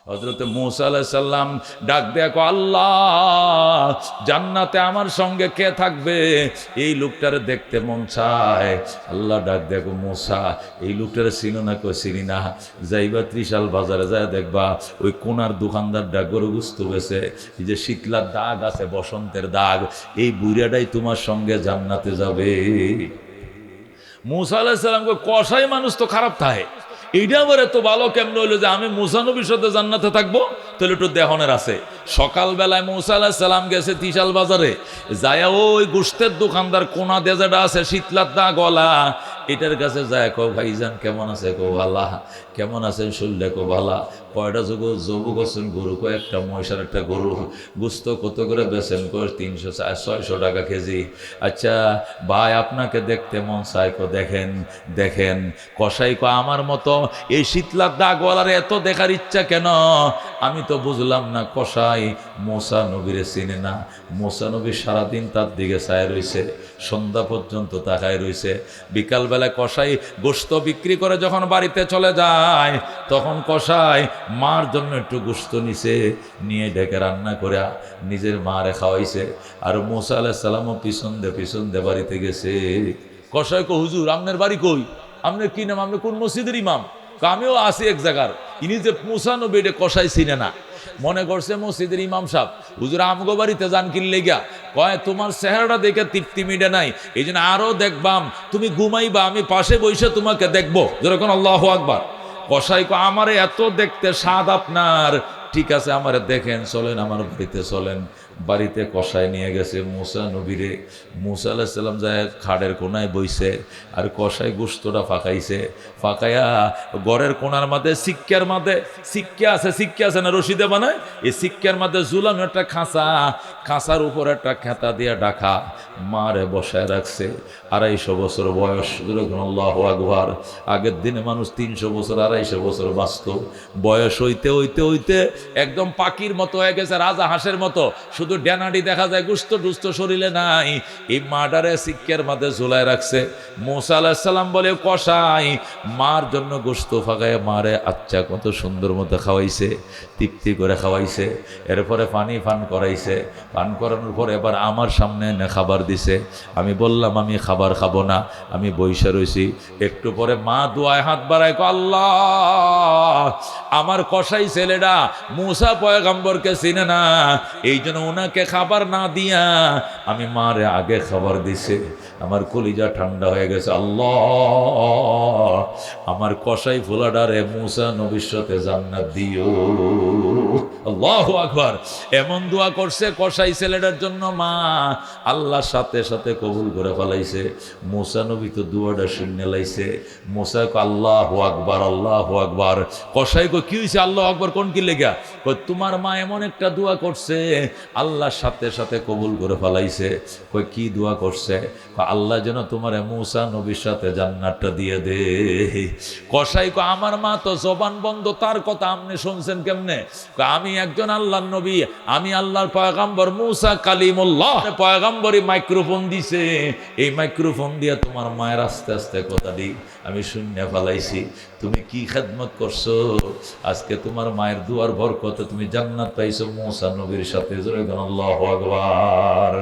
হযরত মূসা আলাইহিস সালাম ডাক দেখো, আল্লাহ জান্নাতে আমার সঙ্গে কে থাকবে? এই লোকটারে দেখতে মন চায়। আল্লাহ ডাক দেখো, মূসা এই লোকটারে চিনো না? কই চিনি না। যাইবা ত্রিশাল বাজারে যায় দেখবা ওই কোনার দোকানদারটা গরু গুস্ত বেছে, এই যে শীতলার দাগ আছে, বসন্তের দাগ, এই বুড়াটাই তোমার সঙ্গে জান্নাতে যাবে। মূসা আলাইহিস সালামকে কসাই মানুষ তো খারাপ থাকে, এইটা আবার এত ভালো কেমন হইলো যে আমি মূসা নবীর সাথে জান্নাতে থাকবো? তাহলে একটু দেহনের আছে। সকালবেলায় মূসা আলাইহিস সালাম গেছে ত্রিশাল বাজারে, যায়া ওই গোশতের দোকানদার কোনা দিয়ে যেটা আছে শীতলার দা গলা, এটার কাছে যায়, কো ভাইজান কেমন আছে? কো ভালা। কেমন আছেন? শুনলে কো ভালা। কয়টা জবু করছেন? গরু। কয়েকটা মহিষার একটা গরু। গুস্ত কত করে বেছেন? কো 300 600 টাকা কেজি। আচ্ছা ভাই আপনাকে দেখতে মন চায়। কো দেখেন দেখেন। কসাই কো আমার মতো এই শীতলার দাগওয়ালার এত দেখার ইচ্ছা কেন? আমি তো বুঝলাম না। কসাই মূসা নবীরে চিনে না। মূসা নবী সারাদিন তার দিকে চায় রইছে, সন্ধ্যা পর্যন্ত তাকায় রইছে। বিকালবেলা কসাই গোশত বিক্রি করে যখন বাড়িতে চলে যায়, তখন কসাই মার জন্য একটু গোশত নিছে, নিয়ে ডেকে রান্না করে নিজের মারে খাওয়াইছে। আর মূসা আলাইহিস সালামও পিছন দে বাড়িতে গেছে। কসাই কো হুজুর আপনার বাড়ি কই? আপনার কি নাম? আপনি কোন মসজিদের ইমাম? আমিও আছি এক জায়গার। ইনি যে মূসা নবী এটা কসাই চিনে না, মনে করছে মসজিদের ইমাম সাহেব। হুজুর আমগো বাড়িতে যান কিনলে গিয়া? কয় তোমার চেহারাটা দেখে তৃপ্তি মিটে নাই, এই জন্য আরো দেখবাম, তুমি ঘুমাইবা, আমি পাশে বসে তোমাকে দেখবো। যেরকম আল্লাহু আকবার। কসাই কো আমারে এত দেখতে স্বাদ আপনার, ঠিক আছে আমারে দেখেন, চলেন আমার বাড়িতে চলেন। বাড়িতে কসাই নিয়ে গেছে মূসা নবীরে। মূসা আলাইহিস সালাম যায় খাড়ের কোনায় বইছে, আর কসাই গোশতটা ফাঁকাইছে। ফাঁকাইয়া ঘরের কোনার মাঝে সিক্কা আছে না, রশিদে বানায়, এই সিক্কার মাঝে ঝুলানো একটা খাঁচার উপর একটা খেতা দিয়ে ডাকা মারে বসায় রাখছে। 250 বছর বয়স। আল্লাহু আকবার। আগের দিনে মানুষ 300 বছর 250 বছর বাঁচত। বয়স হইতে হইতে হইতে একদম পাখির মতো হয়ে গেছে, রাজা হাঁসের মতো, শুধু ডেনাডি দেখা যায়, গুস্ত টুস্ত শরীরে নাই। এই মাটারে সিক্কের মাঝে ঝুলায় রাখছে। মূসা আলাইহিস সালাম বলে, কসাই মার জন্য গোস্ত ফাঁকায় মারে আচ্ছা কত সুন্দর মতো খাওয়াইছে, তৃপ্তি করে খাওয়াইছে। এরপরে পানি পান করাইছে। পান করানোর পর এবার আমার সামনে এনে খাবার দিছে। আমি বললাম আমি খাবার খাবো না, আমি বইসা রইছি। একটু পরে মা দোয়ায় হাত বাড়ায়, আল্লাহ আমার কসাই ছেলেটা মূসা পয়গম্বরকে চিনে না, এই জন্য ওনাকে খাবার না দিয়া আমি মারে আগে খাবার দিছে। আমার কলিজা ঠান্ডা হয়ে গেছে। আল্লাহ আমার কসাই ফুলাডারে মূসা নবীর সাথে জান্নাত দিও। আল্লাহু আকবার। এমন দোয়া করছে কসাই ছেলেটার জন্য মা, আল্লাহর সাথে সাথে কবুল করে ফেলাইছে। মূসা নবী তো দোয়াটা শুনে লাইছে। মূসা কো আল্লাহু আকবার আল্লাহু আকবার। কসাই কো কি হইছে? আল্লাহু আকবার কোন কি লেগা? কই তোমার মা এমন একটা দোয়া করছে আল্লাহর সাথে সাথে কবুল করে ফেলাইছে। কই কি দোয়া করছে? আল্লাহ যেন তোমার মূসা নবীর সাথে জান্নাতটা দিয়ে দে। কসাই কো আমার মা তো জবান বন্ধ, তার কথা আপনি শুনছেন কেমনে? আমি একজন আল্লাহর নবী, আমি আল্লাহর পয়গম্বর মূসা কালিমুল্লাহ। পয়গম্বরই মাইক্রোফোন দিছে, এই মাইক্রোফোন দিয়ে তোমার মায়ের আস্তে আস্তে কথা দিই আমি শূন্য ফেলাইছি। তুমি কি খেদমত করছো? আজকে তোমার মায়ের দুয়ার বরকতে তুমি জান্নাত পাইছো মূসা নবীর সাথে। আল্লাহু আকবার।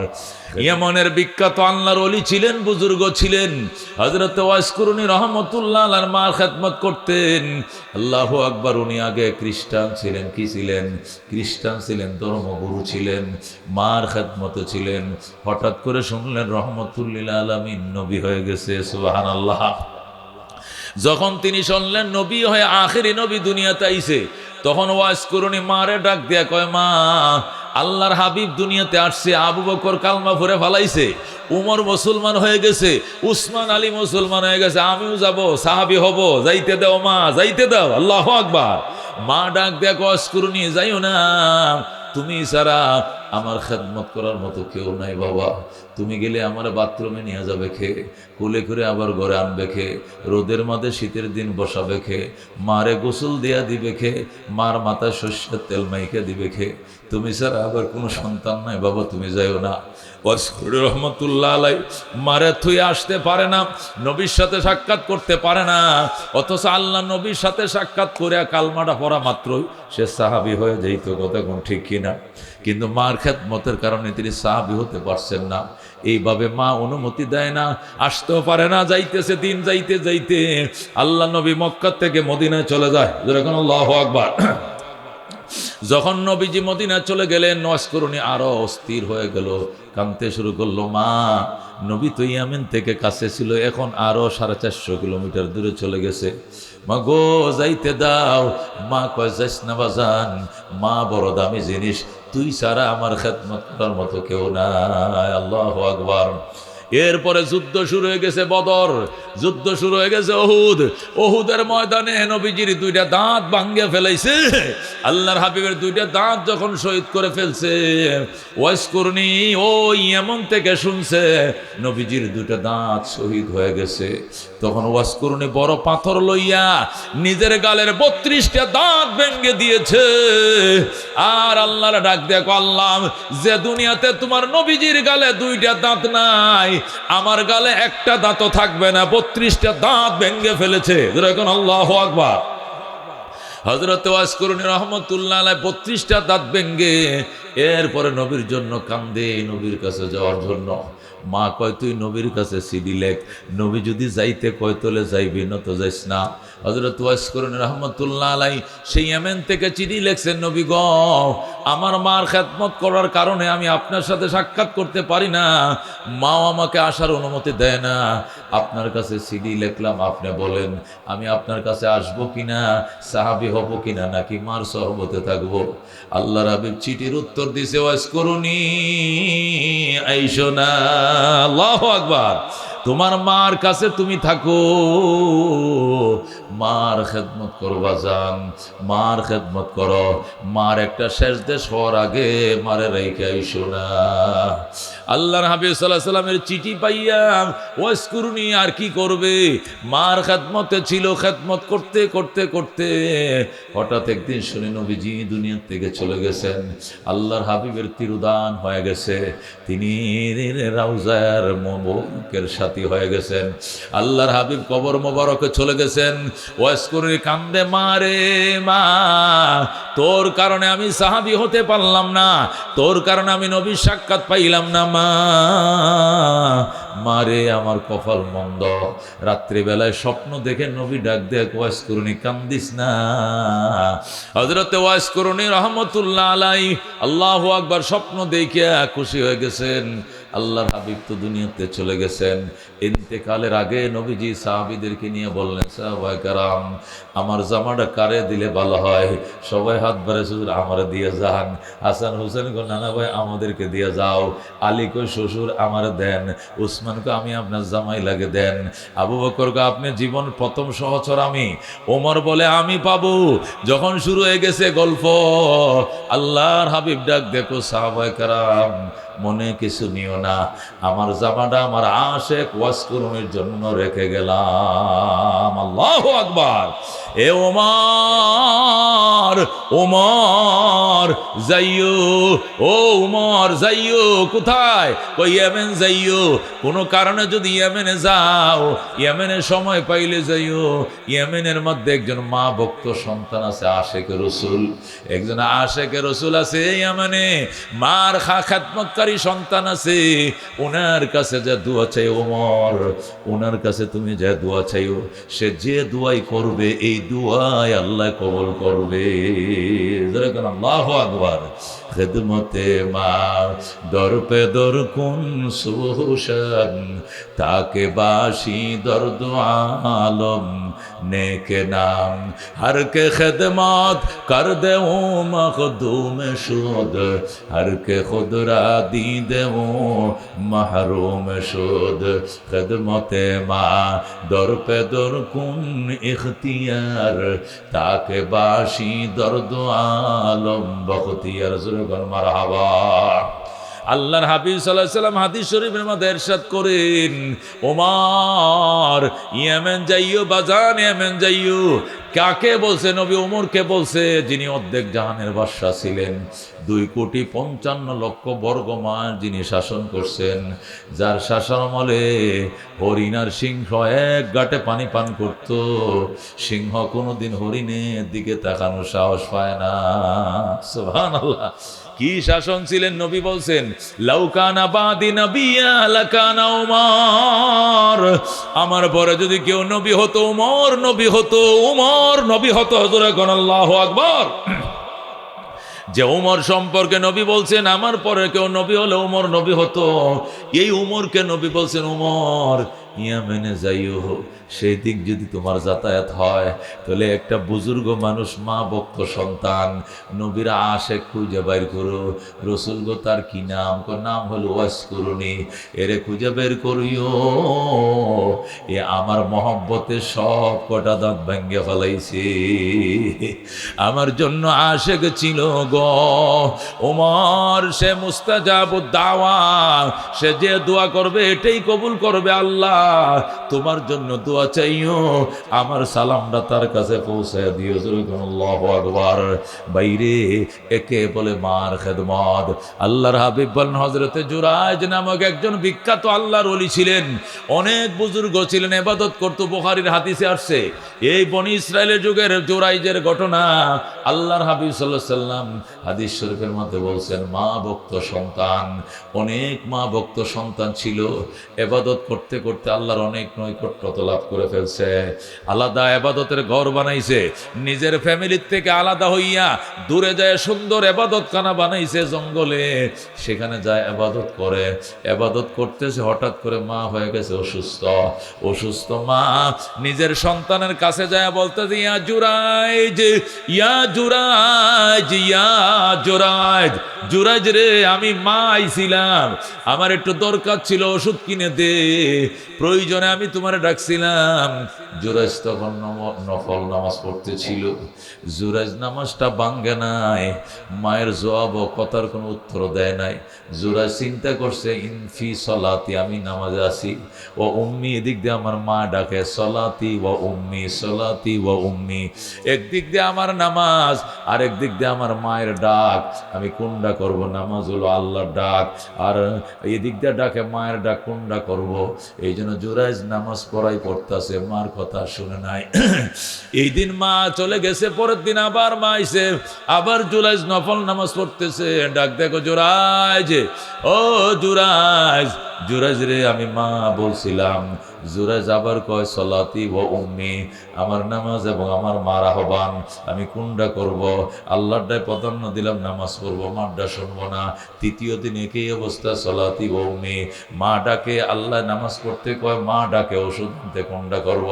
ইয়েমেনের বিখ্যাত আল্লাহর ওলি ছিলেন, বুজুর্গ ছিলেন, হযরত ওয়াইস কুরুনী রাহমাতুল্লাহ আলাইহির মার খেদমত করতেন। আল্লাহু আকবার। উনি আগে খ্রিস্টান ছিলেন। কি ছিলেন? খ্রিস্টান ছিলেন, ধর্মগুরু ছিলেন, মার খেদমতে ছিলেন। হঠাৎ করে শুনলেন রহমতুল লিল আলামিন নবী হয়ে গেছে। সুবহানাল্লাহ। যখন তিনি শুনলেন নবী হয়ে আখেরি নবী দুনিয়াতে আইছে, তখন ওয়াইস কুরুনী মারে ডাক দিয়া কয়, মা আল্লাহর হাবিব দুনিয়াতে আসছে, আবু বকর কালমা পড়ে ফেলাইছে, উমর মুসলমান হয়ে গেছে, উসমান আলী মুসলমান হয়ে গেছে, আমিও যাব, সাহাবী হব, যাইতে দাও মা, যাইতে দাও। আল্লাহু আকবার। মা ডাক দেয়া ওয়াইস কুরুনী যাইও না, তুমি ছাড়া আমার খেদমত করার মতো কেউ নাই বাবা। তুমি গেলে আমার বাথরুমে নিয়ে যাবে খেয়ে, কোলে করে আবার ঘরে আনবে খেয়ে, রোদের মাঝে শীতের দিন বসাবে খেয়ে, মারে গোসল দেয়া দিবে খেয়ে, মার মাথায় শস্যের তেল মাইকে দিবে খেয়ে। তুমি ছাড়া আবার কোনো সন্তান নাই বাবা, তুমি যাইও না। ওয়াসকুরি রহমতুল্লাহ আলাই মারে থুই আসতে পারে না, নবীর সাথে সাক্ষাৎ করতে পারে না, অথচ আল্লাহ নবীর সাথে সাক্ষাৎ করে কালমাটা পড়া মাত্রই সে সাহাবী হয়ে যাইত। কথা কোন ঠিক কিনা? কিন্তু মার খেদমতের কারণে তিনি সাহাবী হতে পারছেন না। এইভাবে মা অনুমতি দেয় না, আসতেও পারে না। যাইতেছে দিন, যাইতে যাইতে আল্লাহ নবী মক্কা থেকে মদিনায় চলে যায়। যেরকম আল্লাহু আকবার। যখন নবীজি মদিনা চলে গেলেন, ওয়াসকুরুনি আরো অস্থির হয়ে গেল, কাঁদতে শুরু করলো। মা, নবী তো ইয়ামেন থেকে কাছে ছিল, এখন আরো 450 কিলোমিটার দূরে চলে গেছে। মা গো, যাইতে দাও। মা কয়, যাইস না বাজান, মা বড় দামি জিনিস, তুই ছাড়া আমার খেদমত করার মতো কেউ নাই। আল্লাহু আকবার। এরপরে যুদ্ধ শুরু হয়ে গেছে বদর, যুদ্ধ শুরু হয়ে গেছে ওহুদ। ওহুদের ময়দানে নবীজির 2টা দাঁত ভাঙ্গে ফেলাইছে। আল্লাহর হাবিবের 2টা দাঁত যখন শহীদ করে ফেলছে, ওয়াসকুরনি ওই এমন থেকে শুনছে নবীজির 2টা দাঁত শহীদ হয়ে গেছে। তখন ওয়াসকুরনি বড় পাথর লইয়া নিজের গালের 32টা দাঁত ভেঙ্গে দিয়েছে। আর আল্লাহর ডাক দেখো, আল্লাহ, যে দুনিয়াতে তোমার নবীজির গালে 2টা দাঁত নাই, আমার গালে একটা দাঁতও থাকবে না, 32টা দাঁত ভেঙ্গে ফেলেছে। এখন আল্লাহু আকবার। হযরত ওয়াসকুরনি রহমতুল্লাহ আলাইহি 32টা দাঁত ভেঙ্গে এরপরে নবীর জন্য কান্দে, নবীর কাছে যাওয়ার জন্য। মা কয়, তুই নবীর কাছে সিডি লেখ, নবী যদি যাইতে কয় তোলে যাইবি, না তো যাইস না। হযরত ওয়াসকুরনি রহমতুল্লাহ আলাইহি সেই ইয়ামেন থেকে চিঠি লেখছেন, নবী গ, আমার মার খেদমত করার কারণে আমি আপনার সাথে সাক্ষাৎ করতে পারি না, মাও আমাকে আসার অনুমতি দেয় না। আপনার কাছে সিডি লিখলাম, আপনি বলেন আমি আপনার কাছে আসবো কিনা, সাহাবী হব কিনা, নাকি মার সহবতে থাকবো। আল্লাহর হাবিব চিঠির উত্তর দিছে, ওয়াসকুরনি আইসো না। আল্লাহু আকবার। তোমার মার কাছে তুমি থাকো, মার খেদমত করবা যান, মার খেদমত করো। মার একটা শেষ দেশ হওয়ার আগে মারে রাইখা আইসো না। আল্লাহর হাবিব সাল্লাল্লাহু আলাইহি সাল্লামের চিঠি পাইয়া ওয়াসকুরনি আর কি করবে, মার খেদমতে ছিল। খেদমত করতে করতে করতে হঠাৎ একদিন শুনে নবীজি দুনিয়া থেকে চলে গেছেন। আল্লাহর হাবিবের তিরুদান হয়ে গেছে, তিনি রাউজার মোবারকের সাথী হয়ে গেছেন। আল্লাহর হাবিব কবর মোবারকে চলে গেছেন। ওয়াসকুরনি কান্দে, মারে মা, তোর কারণে আমি সাহাবী হতে পারলাম না, তোর কারণে আমি নবীর সাক্ষাৎ পাইলাম না। মা, মারে আমার কপাল মন্দ। রাত্রিবেলায় স্বপ্ন দেখে নবী ডাক দেয়, ওয়াসকুরনি কান্দিস না। হযরত ওয়াসকুরনি রহমতুল্লাহ আলাইহি আল্লাহু আকবার স্বপ্ন দেখে খুশি হয়ে গেছেন। আল্লাহর হাবিব তো দুনিয়াতে চলে গেছেন। ইন্তেকালের আগে নবীজি সাহাবীদেরকে নিয়ে বললেন, সাহাবায়ে কেরাম, আমার জামাটা কারে দিলে ভালো হয়? সবাই হাত বাড়ে, শ্বশুর আমারে দিয়ে যান। হাসান হোসেন কো, নানা ভাই আমাদেরকে দিয়ে যাও। আলী কো, শ্বশুর আমারে দেন। উসমান কো, আমি আপনার জামাই লাগে দেন। আবু বকর কো, আপনি জীবন প্রথম সহচর আমি। ওমর বলে, আমি পাবো। যখন শুরু হয়ে গেছে গল্প, আল্লাহর হাবিব ডাক দেখো, সাহাবায়ে কেরাম মনে কিছু নিও না, আমার জামাটা আমার আশেক ওয়াসকুরনির জন্য রেখে গেলাম। আল্লাহু আকবার। এ ওমর, ওমর যাইও, ও ওমর যাইও। কোথায়? কই ইয়েমেন যাইও। কোনো কারণে যদি ইয়েমেনে যাও, ইয়েমেনের সময় পাইলে যাইও। ইয়েমেনের মধ্যে একজন মা ভক্ত সন্তান আছে, আশেকে রসুল, একজন আশেকে রসুল আছে ইয়েমেনে, মার খেদমতকারী সন্তান আছে। ওনার কাছে যা দোয়া চাই ওমর, ওনার কাছে তুমি যা দোয়া চাইও, সে যে দোয়াই করবে এই দোয়াই আল্লাহ কবুল করবে। আল্লাহু আকবার। খেদমতে মা দর পে দর কুন সুশান, তাকে বাসি দর্দ আলম নেকে নাম, হর কে খেদমত কর দে ও মখদুম শুদ, হর কে খুদ রা দি দে ও মাহরুম শুদ। খেদমতে মা দর পে দর কুন ইখতিয়ার, তাকে বাসি দর্দ আলম বখতিয়ার। কোন মারহাবা। আল্লাহর হাবিব সাল্লাল্লাহু আলাইহি সাল্লাম হাদিস শরীফের মধ্যে ইরশাদ করেন, ওমর ইয়েমেন যাইও বাজান, ইয়েমেন যাইও। কাকে বলছে? নবী ওমরকে বলছে, যিনি অর্ধেক জাহানের বাদশা ছিলেন, 2,55,00,000 বর্গ মাইল যিনি শাসন করছেন, যার শাসনামলে হরিণার সিংহ এক গাঁটে পানি পান করত। সিংহ কোনোদিন হরিণের দিকে তাকানোর সাহস পায় না। সুবহানাল্লাহ, কি শাসন ছিলেন! নবী বলছেন, লাউকানা বাদি নবিয়া লাকানা উমর, আমার পরে যদি কেউ নবী হতো উমর নবী হতো, উমর নবী হতো। হুজুরে কোন আল্লাহু আকবার। যে উমর সম্পর্কে নবী বলছেন আমার পরে কেউ নবী হলে উমর নবী হতো, এই উমরকে নবী বলছেন, উমর ইয়ামেনে যাইও, সেই দিক যদি তোমার যাতায়াত হয় তাহলে একটা বুজুর্গ মানুষ, মা ভক্ত সন্তান, নবীর আশেক খুঁজে বাইর করো। রসুল গো তার কি নাম? নাম হলো ওয়াস করুনি, এরে খুঁজে বের করিও, এ আমার মহব্বতে সব কটা দাঁত ভেঙ্গে ফেলাইছে, আমার জন্য আশেক ছিল গো। ওমর সে মুস্তাজাবুদ দাওয়া, সে যে দোয়া করবে এটাই কবুল করবে। আল্লাহ তোমার জন্য দোয়া চাইও, আমার সালামটা তার কাছে পৌঁছে দিও। আল্লাহু আকবার। বাইরে একে বলে মার খেদমত। আল্লাহর হাবিব বলেন, হযরতে জুরাইজ নামক একজন বিখ্যাত আল্লাহর ওলি ছিলেন, অনেক বুজুর্গ ছিলেন, ইবাদত করত। বুখারীর হাদিসে আসছে এই বনি ইসরায়েলের যুগের জুরাইজের ঘটনা। আল্লাহর হাবিব সাল্লাল্লাহু আলাইহি সাল্লাম হাদিস শরীফের মধ্যে বলছেন, মা ভক্ত সন্তান, অনেক মা ভক্ত সন্তান ছিল, ইবাদত করতে করতে আল্লাহর অনেক নৈকট্যতা লাভ করে ফেলছে, আলাদা ইবাদতের ঘর বানাইছে, নিজের ফ্যামিলির থেকে আলাদা হইয়া দূরে যায় সুন্দর ইবাদতখানা বানাইছে জঙ্গলে, সেখানে যায় ইবাদত করে। ইবাদত করতেছে, হঠাৎ করে মা হয়ে গেছে অসুস্থ। অসুস্থ মা নিজের সন্তানের কাছে যায় বলতেছে, ইয়া জুরাইজ, ইয়া জুরাইজ, ইয়া জুরাইজ, জুরাইজ রে, আমি মা আইছিলাম, আমার একটু দরকার ছিল, ওষুধ কিনে দে, প্রয়োজনে আমি তোমারে ডাকছিলাম। জুরাইজ তখন নফল নামাজ পড়তেছিল। জুরাইজ নামাজটা ভাঙ্গে নাই, মায়ের জবাব ও কথার কোনো উত্তর দেয় নাই। জুরাইজ চিন্তা করছে, ইনফি সলাতি, আমি নামাজে আছি, ও উম্মি, এদিক দিয়ে আমার মা ডাকে, সলাতি ও উম্মি, সলাতি ও উম্মি, একদিক দিয়ে আমার নামাজ আর একদিক দিয়ে আমার মায়ের ডাক, আমি কোনটা করব? নামাজ হলো আল্লাহর ডাক, আর এদিক দিয়ে ডাকে মায়ের ডাক, কোনটা করব? এই জন্য জুরাইজ নামাজ পড়াই পড়তেছে, মার কথা শুনে নাই। এই দিন মা চলে গেছে, পরের দিন আবার মা আইছে, আবার জুরাইজ নফল নামাজ পড়তেছে, ডাক দেখো জুরাইজ, ও জুরাইজ, জুরাইজ রে, আমি মা বলছিলাম। জুরাইজ আবার কয়, সলাতি ও উম্মি, আমার নামাজ এবং আমার মার আহ্বান, আমি কোনটা করব? আল্লাহরটায় প্রাধান্য দিলাম, নামাজ পড়বো, মারটা শুনবো না। তৃতীয় দিন একই অবস্থা, সলাতি ও উম্মি, মা ডাকে, আল্লাহ নামাজ পড়তে কয়, মা ডাকে, ওষুধ আনতে, কোনটা করব?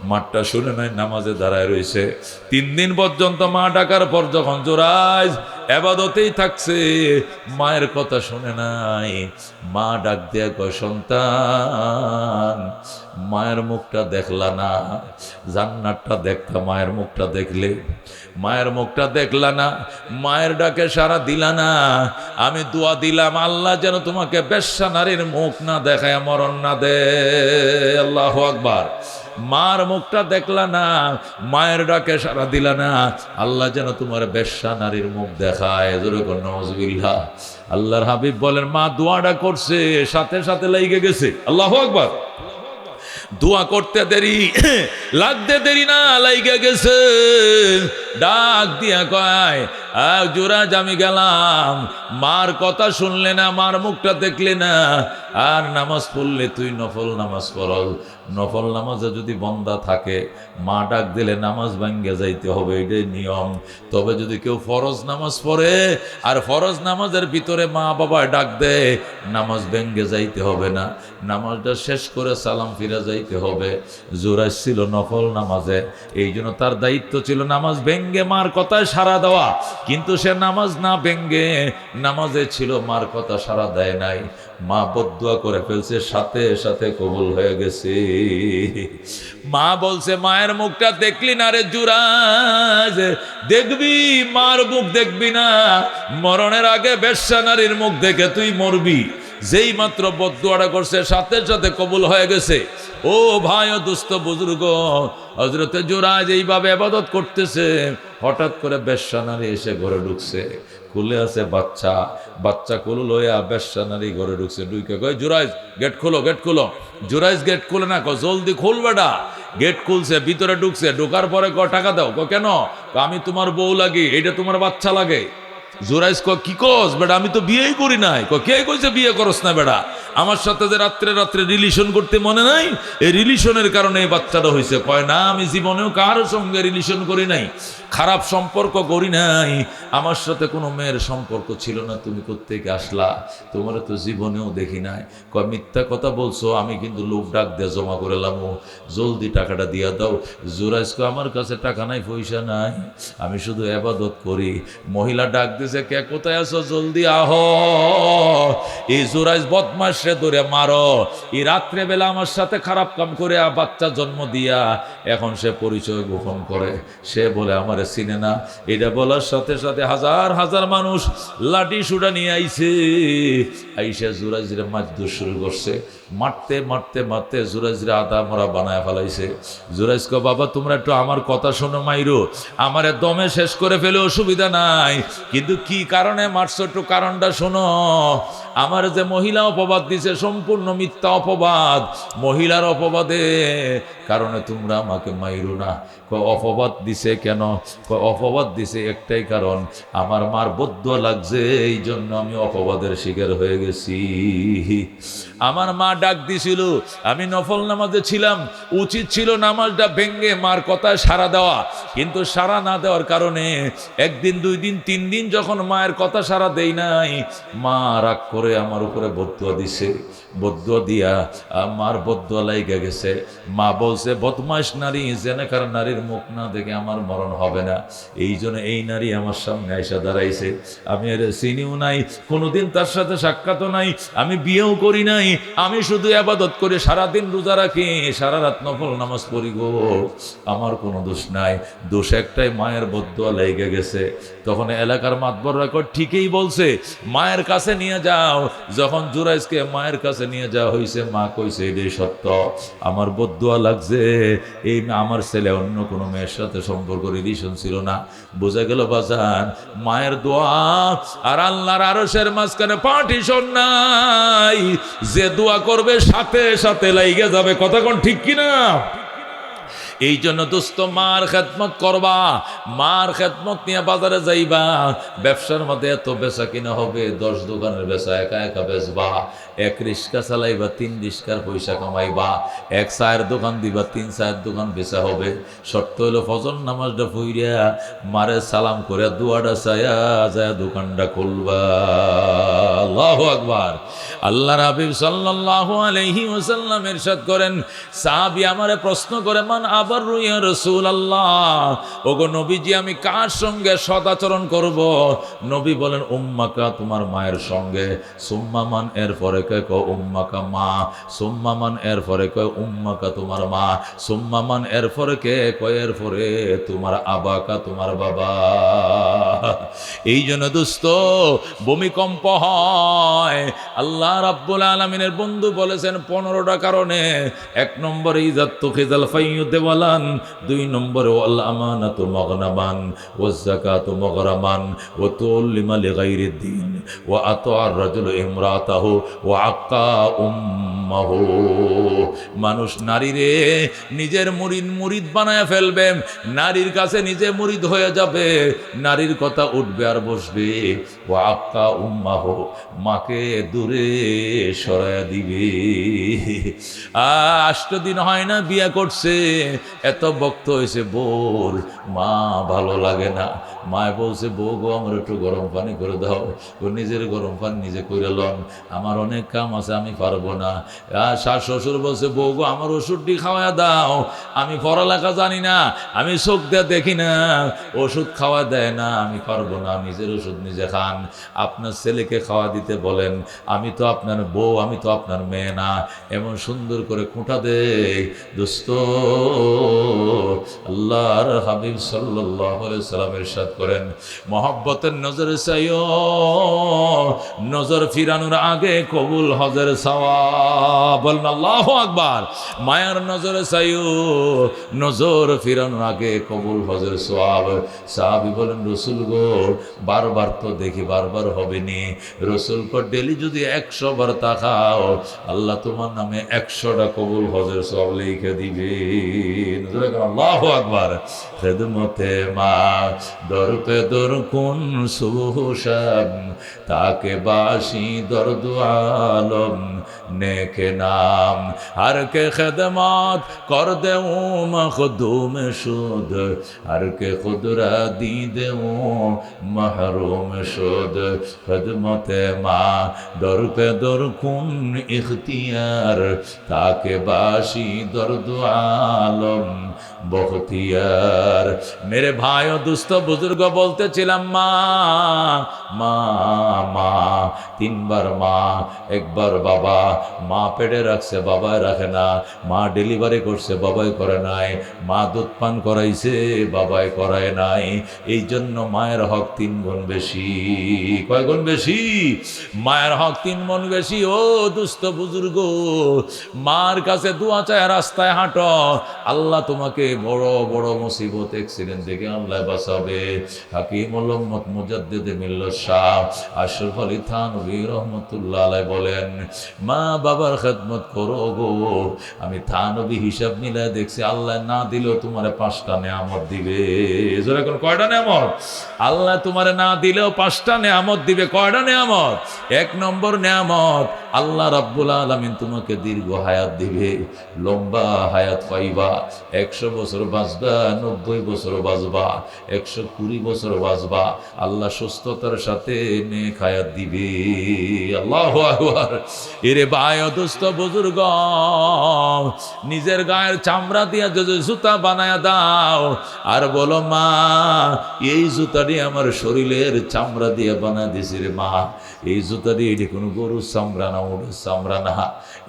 মারটা শুনে নাই, নামাজে দাঁড়ায় রয়েছে। 3 দিন পর্যন্ত মা ডাকার পর যখন জুরাইজ ইবাদতেই থাকছে, মায়ের কথা শুনে নাই, মা ডাক দিয়ে কয়, সন্তান, মায়ের মুখটা দেখলা না? জান্নাতটা দেখতা, মায়ের মুখটা দেখলে, মায়ের মুখটা দেখলা না? মায়ের ডাকে সারা দিলা না? আমি দোয়া দিলাম, আল্লাহ যেন তোমাকে বেশ্যা নারীর মুখ না দেখায় মরণ না দে। আল্লাহু আকবার। মার মুখটা দেখলা না, মায়ের ডাকে সারা দিলা না, আল্লাহ যেন তোমার বেশ্যা নারীর মুখ দেখায়। নাউজুবিল্লাহ। আল্লাহর হাবিব বলেন, মা দোয়াটা করছে, সাথে সাথে লেগে গেছে। আল্লাহু আকবার। দোয়া করতে দেরি লাগতে দেরি না, লাইগা গেছে। ডাক দিয়া কয়, জুরাইজ আমি গেলাম, মার কথা শুনলে না, মার মুখটা দেখলে না, আর নামাজ পড়লে তুই নফল নামাজ পড়ল, নফল নামাজে যদি বন্দা থাকে, মা ডাক দিলে নামাজ ভাঙ্গে যাইতে হবে, এটাই নিয়ম। তবে যদি কেউ ফরজ নামাজ পড়ে আর ফরজ নামাজের ভিতরে মা বাবা ডাক দেয়, নামাজ ভেঙ্গে যাইতে হবে না, নামাজটা শেষ করে সালাম ফিরে যাইতে হবে। জুরাইজ ছিল নফল নামাজে, এই জন্য তার দায়িত্ব ছিল নামাজ ভেঙ্গে মার কথায় সাড়া দেওয়া। কিন্তু সে নামাজ না ভেঙ্গে নামাজে ছিল, মার কথা সারা দেয় নাই, মা বদদুয়া করে ফেলছে, সাথে সাথে কবুল হয়ে গেছে। মা বলছে, মায়ের মুখটা দেখলি না রে জুরাজ, দেখবি মার মুখ দেখবি না, মরণের আগে বেশ্যা নারীর মুখ দেখে তুই মরবি। যেই মাত্র বদদুয়াটা করছে সাথে সাথে কবুল হয়ে গেছে। ও ভাই ও দুস্থ বুজুর্গ, হযরতে জুরাজ এইভাবে ইবাদত করতেছে, হঠাৎ করে বেশ্যা নারী এসে ঘরে ঢুকছে। খুলে আছে বাচ্চা, বাচ্চা কুলো লইয়া বেশ্যা নারী ঘরে ঢুকছে। ঢুকে কয়, জুরাইজ গেট খোলো, গেট খোলো। জুরাইজ গেট খুলে না, কয় জলদি খুল বেটা। গেট খুলছে, ভিতরে ঢুকছে। ঢোকার পরে কয়, টাকা দাও। কয় কেন? আমি তোমার বউ লাগি, এটা তোমার বাচ্চা লাগে। জুরাইজ কয়, কি কস বেটা, আমি তো বিয়েই করি নাই। কয়, কে কইছে বিয়ে করস না বেটা? আমার সাথে যে রাত্রে রাত্রে রিলেশন করতে মনে নাই, এই রিলেশনের কারণে এই বাচ্চাটা হয়েছে। কয় না, আমি জীবনেও কারোর সঙ্গে রিলেশন করি নাই, খারাপ সম্পর্ক করি নাই, আমার সাথে কোনো মেয়ের সম্পর্ক ছিল না। তুমি কোত্থেকে আসলা? তোমার তো জীবনেও দেখি নাই। কয়, মিথ্যা কথা বলছো, আমি কিন্তু লোক ডাক দিয়ে জমা করেলাম, জলদি টাকাটা দিয়া দাও। জুরাইজ কয়, আমার কাছে টাকা নাই, পয়সা নাই, আমি শুধু ইবাদত করি। মহিলা ডাক দিছে, কে কোথায় আছো, জলদি আহ। এই জুরাইজ বদমাশরে ধরে মারো। এই রাত্রে বেলা আমার সাথে খারাপ কাম করে বাচ্চা জন্ম দিয়া এখন সে পরিচয় গোপন করে, সে বলে আমারে চিনে না। এটা বলার সাথে সাথে হাজার হাজার মানুষ লাঠি সুটা নিয়ে আইছে, আইসা জুরাইজরে মারধর শুরু করছে। মারতে মারতে মারতে জুরাইজরে আদা মরা বানায় ফেলাইছে। জুরাইজ কয়, বাবা তোমরা একটু আমার কথা শোনো, মাইরো আমারে দমে শেষ করে ফেলে অসুবিধা নাই, কিন্তু কি কারণে মারছো একটু কারণটা শোনো। আমার যে মহিলা অপবাদ দিছে সম্পূর্ণ মিথ্যা অপবাদ, মহিলার অপবাদে কারণে তোমরা আমাকে মাইরো না। কয়, অপবাদ দিছে কেন? কয়, অপবাদ দিছে একটাই কারণ, আমার মার বদদুয়া লাগছে, এই জন্য আমি অপবাদের শিকার হয়ে গেছি। আমার মা ডাক দিছিল, আমি নফল নামাজে ছিলাম, উচিত ছিল নামাজটা ভেঙ্গে মার কথায় সাড়া দেওয়া, কিন্তু সাড়া না দেওয়ার কারণে একদিন, দুই দিন, তিন দিন যখন মায়ের কথা সাড়া দেই নাই, মা রাগ করে আমার উপরে বদদুয়া দিছে। বদদুয়া দিয়া মার বদদুয়া লাইগা গেছে। মা বলছে, বদমাইশ নারী, জেনেকার নারীর মুখ না দেখে আমার মরণ হবে না, এই জন্য এই নারী আমার সামনে আইসা দাঁড়াইছে। আমি এর চিনিও নাই, কোনোদিন তার সাথে সাক্ষাৎও নাই, আমি বিয়েও করি নাই, আমি শুধু ইবাদত করে সারাদিন রোজা রাখি, সারা রাত নফল নামাজ পড়ি গো, আমার কোনো দোষ নাই। দোষ একটাই, মায়ের বদদুয়া লেগে গেছে। তখন এলাকার মাতবররা কয়, ঠিকই বলছে, মায়ের কাছে নিয়ে যাও। যখন জুরাইজকে মায়ের কাছে নিয়ে যাওয়া হয়েছে, মা কইছে, এটাই সত্য, আমার বদদুয়া লাগছে, এই আমার ছেলে অন্য কোনো মেয়ের সাথে সম্পর্ক রিলেশন ছিল না। বোঝা গেল বাজান, মায়ের দোয়া আর আল্লাহর আরশের মাঝখানে পার্টিশন নাই, যে দোয়া করবে সাথে সাথে লাইগা যাবে। কথা কোন ঠিক কিনা? এই জন্য দোস্ত, মার খেদমত করবা, মার খেদমত নিয়ে বাজারে যাইবা। ব্যবসার মধ্যে এত বেচা কিনা হবে, 10 দোকানের বেচা একা একা বেচবা, এক রিক্সা চালাইবা, 3 রিক্সার পয়সা কামাইবা, এক চায়ের দোকান দিবা, 3 চায়ের দোকান বেচা হবে। শর্ত হইল ফজর নামাজটা পইরা মারে সালাম করে দুয়াটা চায়া যায় দোকানটা খুলবা। আল্লাহু আকবার। আল্লাহর হাবিব সাল্লাল্লাহু আলাইহি ওয়াসাল্লাম ইরশাদ করেন, সাহাবী আমারে প্রশ্ন করে, মান আবাররু ইয়া রাসূলুল্লাহ, ওগো নবীজি আমি কার সঙ্গে সদাচরণ করব? নবী বলেন, উম্মাকা, তোমার মায়ের সঙ্গে। সুম্মা মান, এর পরে কয় উম্মাকা মা। সুম্মা মান, এর পরে কয় উম্মাকা, তোমার মা। সুম্মা মান, এর পরে কে কয়, এর পরে তোমার আবাকা, তোমার বাবা। এই জন্য দোস্ত, ভূমিকম্প হয়, আল্লাহ রাব্বুল আলামিনের বন্ধু বলেছেন 15টা কারণে। 1 নম্বরে ইযাত্তু খিজাল ফাইয়ুদেওয়ালান, 2 নম্বরে ওয়াল আমানাতু মাগনামান ওয়াজ যাকাতু মাগরামান ওয়া তুল্লিমা লিগাইরিদ দ্বীন ওয়া আতাআর রাজুলু ইমরাতাহু ওয়া আক্কা উম্মাহু। মানুষ নারীরে নিজের মুরিদ বানায় ফেলবে, নারীর কাছে নিজে মুরিদ হয়ে যাবে, নারীর কথা উঠবে আর বসবে। ওয়া আক্কা উম্মাহু, মাকে দূরে সরায়া দিবে। 8 দিন হয় না বিয়া করছে, এত ভক্ত হয়েছে বোর, মা ভালো লাগে না। মায় বলছে, বউ গো আমার একটু গরম পানি করে দাও। নিজের গরম পানি নিজে করে লন, আমার অনেক কাম আছে, আমি পারবো না। শাশ শ্বশুর বলছে, বউ গো আমার ওষুধটি খাওয়া দাও, আমি পড়ালেখা জানি না, আমি চোখ দিয়ে দেখি না, ওষুধ খাওয়া দেয় না, আমি পারবো না, নিজের ওষুধ নিজে খান, আপনার ছেলেকে খাওয়া দিতে বলেন, আমি তো আপনার বউ, আমি তো আপনার মেয়ে না। এমন সুন্দর করে খুঁটা দেয় দোস্ত। আল্লাহর হাবিব সাল্লাল্লাহু আলাইহি সাল্লাম ইরশাদ করেন, মহব্বতের নজরে চাইও, নজর ফিরানোর আগে কবুল হজের সওয়াব। বলেন আল্লাহু আকবার। মায়ার নজরে চাইও, নজর ফিরানোর আগে কবুল হজের সওয়াব। সাহাবী বলেন, রসুল গো বারবার তো দেখি, বারবার হবে নি। রসুল কো ডেলি যদি 100 বার তাকাও, আল্লাহ তোমার নামে 100টা কবুল হজের সওয়াব লিখে দিবে। আল্লাহু আকবার। খেদমতে মা দর পে দর কোন সুবহান, তাকে বাসি দর্দ আলম নেকে নাম, हर के खदमात कर दे मखदूम शुद, हर के खुदरा दी दे महरूम शुद। खदमत माँ दर पे दर कुन इख्तियार, ताके बाशी दर्द आलम बख्तियार। मेरे भाइयों दोस्तों बुजुर्ग बोलते चिलाम মা মা মা, 3 বার মা, 1 বার বাবা। মা পেটে রাখছে, বাবাই রাখে না। মা ডেলিভারি করছে, বাবাই করে নাই। মা দুধ পান করাইছে, বাবাই করায় নাই। এই জন্য মায়ের হক 3 গুণ বেশি। কয় গুণ বেশি? মায়ের হক 3 গুণ বেশি। ও দুস্থ বুজুর্গ, মার কাছে দোয়া চায়, রাস্তায় হাঁটো, আল্লাহ তোমাকে বড় বড় মুসিবত অ্যাক্সিডেন্ট থেকে আল্লাহ বাঁচাবে। হাকিমুল উম্মত মুজাদ্দিদ মিল্লাত শাহ আশরাফ আলী থানভী রহমাতুল্লাহ আলাইহি বলেন, মা বাবার খেদমত করো গো। আমি থানভী হিসাব মিলায় দেখছি, আল্লাহ না দিলেও তোমার 5টা নেয়ামত দিবে। জোরে কোন কয়টা নেয়ামত? আল্লাহ তোমার না দিলেও 5টা নেয়ামত দিবে। কয়টা নেয়ামত? 1 নম্বর নেয়ামত, আল্লাহ রাব্বুল আলামিন তোমাকে দীর্ঘ হায়াত দিবে, লম্বা হায়াত পাইবা। 100 বছর বাঁচবা, 90 বছর বাঁচবা, 120 বছর বাঁচবা। আল্লাহ সুস্থতার সাথে নেক হায়াত দিবে। আল্লাহু আকবার। এরে ভাই দোস্ত বুজুর্গ, নিজের গায়ের চামড়া দিয়ে যদি জুতা বানায় দাও, আর বলো মা এই জুতাটি আমার শরীরের চামড়া দিয়ে বানায় দিছি রে মা, এই জুতাটি, এটি কোনো গরুর চামড়া না, উটের চামড়া না,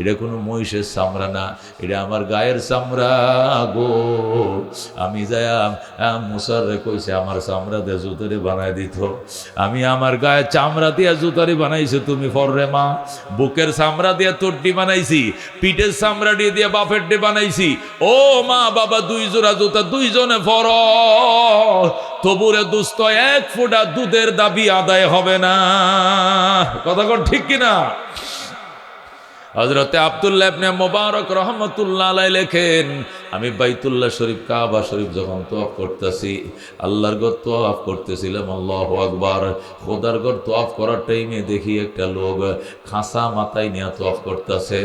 এটা কোনো মহিষের চামড়া না, এটা আমার গায়ের চামড়া গো। আমি যাইয়া মুসারে কইছে আমার চামড়া দিয়ে জুতারি বানায় দিত। আমি আমার গায়ের চামড়া দিয়ে জুতারি বানাইছি, তুমি ফররে মা। বুকের চামড়া দিয়ে তোরটি বানাইছি, পিঠের চামড়া দিয়ে বাপের ডে বানাইছি। ও মা বাবা 2 জোড়া জুতা 2 জনে ফর, তবুরে দুস্থ 1 ফোঁটা দুধের দাবি আদায় হবে না। কথা কোন ঠিক কিনা? হযরতে আব্দুল্লাহ ইবনে মুবারক রহমাতুল্লাহ আলাইহি লেখেন, আমি বাইতুল্লাহ শরীফ কাবা শরীফ যখন তওয়াফ করতেছি, আল্লাহর ঘর তওয়াফ করতেছিলাম, আল্লাহু আকবার। খোদার ঘর তওয়াফ করার টাইমে দেখি একটা লোক খাঁচা মাথায় নিয়ে তওয়াফ করতেছে।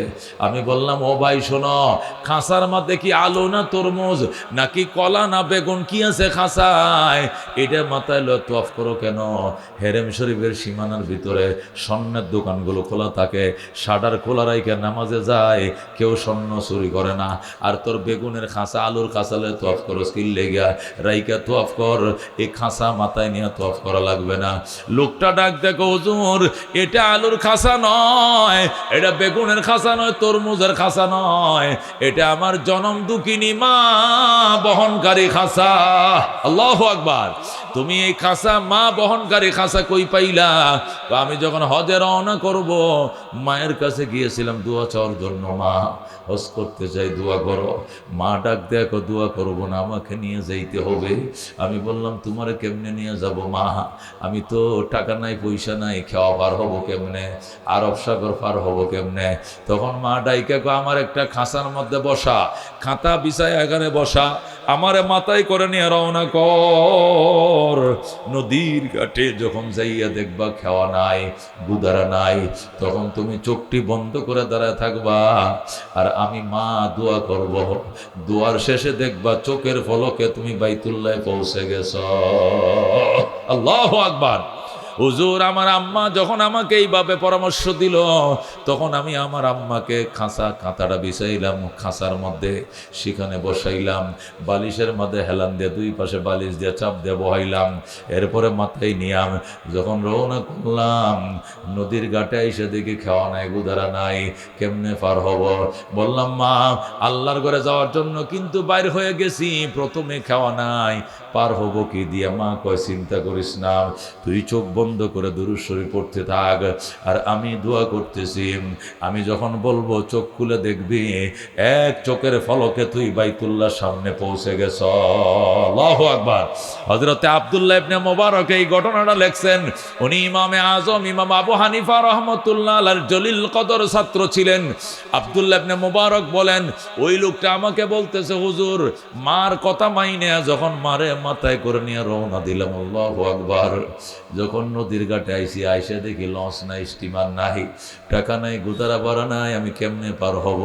আমি বললাম, ও ভাই শোনো, খাঁচার মধ্যে কি আলু না তরমুজ নাকি কলা না বেগুন কি আছে খাঁচায়? এটা মাথায় লয়ে তওয়াফ করো কেন? হেরেম শরীফের সীমানার ভিতরে স্বর্ণের দোকানগুলো খোলা থাকে, শাটার খোলা রাইখা নামাজে যায়, কেউ স্বর্ণ চুরি করে না। আর তোর বেগুনের খাঁচা আলুর খাঁচালে তওয়াফ করো স্কিল লেগা, রাইকা তওয়াফ কর, এই খাঁচা মাথায় নিয়ে তওয়াফ করা লাগবে না। লোকটা ডাক দেখো, হুজুর এটা আলুর খাঁচা নয়, এটা বেগুনের খাঁচা নয়, তরমুজের খাঁচা নয়, এটা আমার জনম দুঃখিনী মা বহনকারী খাঁচা। আল্লাহু আকবার। তুমি এই খাঁচা মা বহনকারী খাঁচা কই পাইলা? আমি যখন হজে রওনা করব, মায়ের কাছে গিয়েছিলাম দোয়া চাওয়ার জন্য, মা হজ করতে চাই, দোয়া করো। মা ডাক দেখো, দোয়া করবো না, আমাকে নিয়ে যাইতে হবে। আমি বললাম, তোমারে কেমনে নিয়ে যাব মা? আমি তো টাকা নাই, পয়সা নাই, খাওয়া পার হবো কেমনে, আরব সাগর পার হবো কেমনে? তখন মা ডাইকে কো, আমার একটা খাঁচার মধ্যে বসা, খাতা বিছায় এখানে বসা, আমারে মাথায় করে নিয়ে রওনা কর। নদীর ঘাটে যখন যাইয়া দেখবা খাওয়া নাই, গুদারা নাই, তখন তুমি চোখটি বন্ধ করে দাঁড়ায় থাকবা, আর আমি মা দোয়া করব। দোয়ার শেষে দেখবা চোখের পলকে তুমি বাইতুল্লাহ পৌঁছে গেছ। আল্লাহু আকবার। হুজুর আমার আম্মা যখন আমাকে এইভাবে পরামর্শ দিল, তখন আমি আমার আম্মাকে কাঁথাটা বিছাইলাম খাঁচার মধ্যে, সেখানে বসাইলাম, বালিশের মধ্যে হেলান দিয়ে দুই পাশে বালিশ দিয়ে চাপ দিয়ে বহাইলাম। এরপরে মাথায় নিয়াম যখন রওনা করলাম, নদীর ঘাটে এসে দেখি খাওয়া নাই, গুদারা নাই, কেমনে পার হব? বললাম মা, আল্লাহর ঘরে যাওয়ার জন্য কিন্তু বাইর হয়ে গেছি, প্রথমে খাওয়া নাই, পার হব কি দিয়ে? মা কয় চিন্তা করিস না, তুই চোখ বন্ধ করে দুরূদ শরীফ পড়তে থাক, আর আমি দোয়া করতেছি, আমি যখন বলবো চোখ খুলে দেখবি এক চোখের ফলকে তুই বাইতুল্লাহর সামনে পৌঁছে গেছ। আল্লাহু আকবার। হযরতে আব্দুল্লাহ ইবনে মুবারক এই ঘটনাটা লেখছেন। উনি ইমামে আজম ইমাম আবু হানিফা রাহমাতুল্লাহ আলাইহির জলিল কদর ছাত্র ছিলেন। আব্দুল্লাহ ইবনে মুবারক বলেন, ওই লোকটা আমাকে বলতেছে হুজুর মার কথা মাইনে যখন মারে মাথায় করে নিয়ে রওনা দিলাম, আল্লাহু আকবার, যখন নদীর ঘাটে আইসা দেখি লঞ্চ নাই, স্টিমার নাই, টাকা নাই, গুদারা বাড়া নাই, আমি কেমনে পার হব?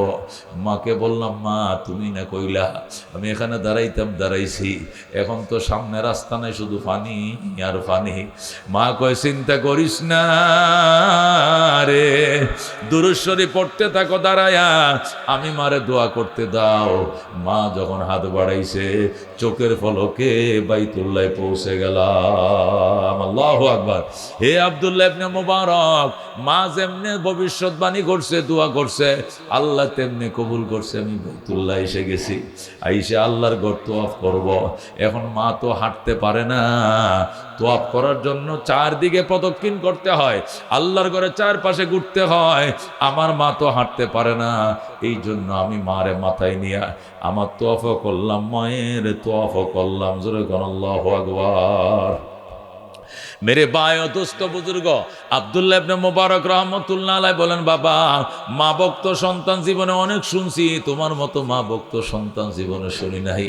মাকে বললাম মা তুমি না কইলা আমি এখানে দাঁড়াইছি, এখন তো সামনে রাস্তা নাই, শুধু পানি আর পানি। মা কয় চিন্তা করিস না রে, দুরূদ শরীফ পড়তে থাকো দাঁড়ায়া, আমি মারে দোয়া করতে দাও। মা যখন হাত বাড়াইছে চোখের ফলকে বাইতুল্লাহ পৌঁছে গেলাম। আল্লাহু আকবার। হে আব্দুল্লাহ ইবনে মুবারক, মা যেমনে ভবিষ্যৎবাণী করছে, দোয়া করছে, আল্লাহ তেমনি কবুল করছে। আমি বাইতুল্লাহ এসে গেছি, আইসে আল্লাহর ঘর তোয়াফ করব। এখন মা তো হাঁটতে পারে না, তোয়াফ করার জন্য চারদিকে প্রদক্ষিণ করতে হয়, আল্লাহর ঘরে চারপাশে ঘুরতে হয়। আমার মা তো হাঁটতে পারে না, এই জন্য আমি মারে মাথায় নিয়ে আমার তোয়াফও করলাম, মায়ের তোয়াফও করলাম। জোরে কোন আল্লাহু আকবার। মেরে ভাই ও দোস্ত বুজুর্গ, আব্দুল্লাহ ইবনে মুবারক রাহমাতুল্লাহ আলাইহি বলেন, বাবা মা ভক্ত সন্তান জীবনে অনেক শুনছি, তোমার মতো মা ভক্ত সন্তান জীবনে শুনি নাই।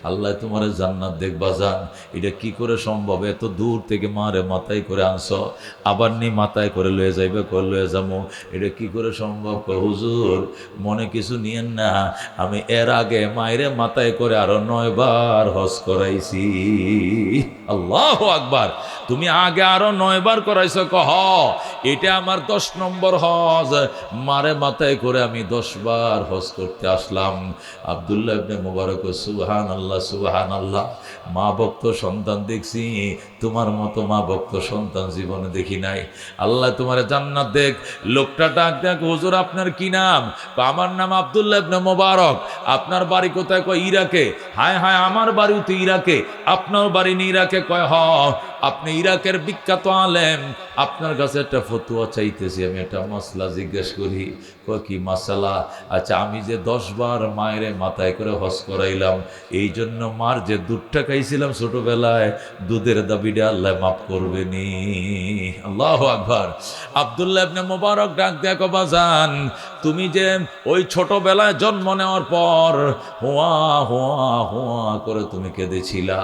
আল্লাহ তোমার জান্নাত দেখবা যান, এটা কি করে সম্ভব? এত দূর থেকে মারে মাথায় করে আনছো, আবার নি মাথায় করে লয়ে যাইবে, করে লয়ে যাবো, এটা কি করে সম্ভব? হুজুর মনে কিছু নিয়েন না, আমি এর আগে মায়েরে মাথায় করে আরো 9 বার হজ করাইছি। আল্লাহু আকবার। তুমি আগে আরো 9 বার করাইছো, কহ এটা আমার 10 নম্বর হজ, মারে মাথায় করে আমি 10 বার হজ করতে আসলাম। আব্দুল্লাহ ইবনে মুবারক সুবহানাল্লাহ সুবহানাল্লাহ, মা ভক্ত সন্তান দেখছি, তোমার মতো মা ভক্ত সন্তান জীবনে দেখি নাই। আল্লাহ তোমার জান্নাত দেখ। লোকটা ডাক দেখ, হুজুর আপনার কি নাম? আমার নাম আব্দুল্লাহ ইবনে মুবারক। আপনার বাড়ি কোথায়? কয় ইরাকে। হায় হায়, আমার বাড়িও তো ইরাকে, আপনার বাড়ি নি ইরাকে? কয় হ, আপনি ইরাকের বিখ্যাত আলেম, আপনার কাছে একটা ফতুয়া চাইতেছি, আমি একটা মাসলা জিজ্ঞেস করি। কয় কি মাসালা? আচ্ছা, আমি যে 10 বার মায়ের মাথায় করে হজ করাইলাম, এই জন্য মার যে দুধটা খাইছিলাম ছোটবেলায়, দুধের দাবিটা আল্লাহ মাফ করবে নি। আল্লাহু আকবার। আব্দুল্লাহ ইবনে মুবারক ডাক দেয়া, কবা যান তুমি যে ওই ছোটবেলায় জন্ম নেওয়ার পর হোয়া হোয়া হোয়া করে তুমি কেঁদেছিলা,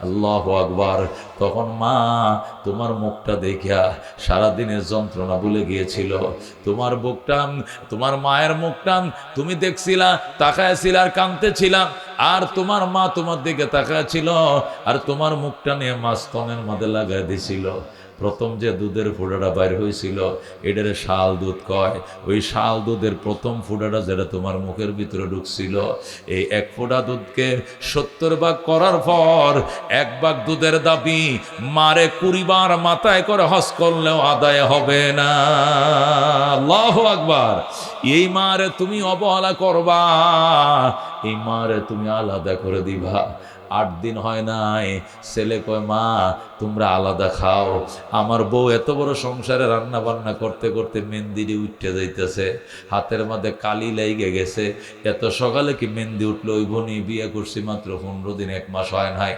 আল্লাহু আকবার, তখন মা তোমার মুখটা দেখিয়া সারাদিনের যন্ত্রণা ভুলে গিয়েছিল। তোমার বুকটা, তোমার মায়ের মুখটা তুমি দেখছিলা, তাকায়াছিলা আর কাঁদতেছিলা, আর তোমার মা তোমার দিকে তাকায়াছিল আর তোমার মুখটা নিয়ে মা স্তনের মধ্যে লাগাই দিছিল। প্রথম যে দুধের ফোঁটাটা বাইর হয়েছিল এটারে শাল দুধ কয়। ওই শাল দুধের প্রথম ফোঁটাটা যেটা তোমার মুখের ভিতরে ঢুকছিল, এই 1 ফোঁটা দুধকে 70 ভাগ করার পর 1 ভাগ দুধের দাবি মারে 20 বার মাথায় করে হজ করলেও আদায় হবে না। আল্লাহু আকবার। এই মারে তুমি অবহেলা করবা, এই মারে তুমি আলাদা করে দিবা। 8 দিন হয় নাই, ছেলে কয় মা তোমরা আলাদা খাও। আমার বউ এত বড় সংসারে রান্না বান্না করতে করতে মেহেন্দি উঠতে যাইতেছে, হাতের মধ্যে কালি লেগে গেছে। এত সকালে কি মেহেন্দি উঠলো? ওই বোনই বিয়ে করছি মাত্র 15 দিন, 1 মাস হয় নাই।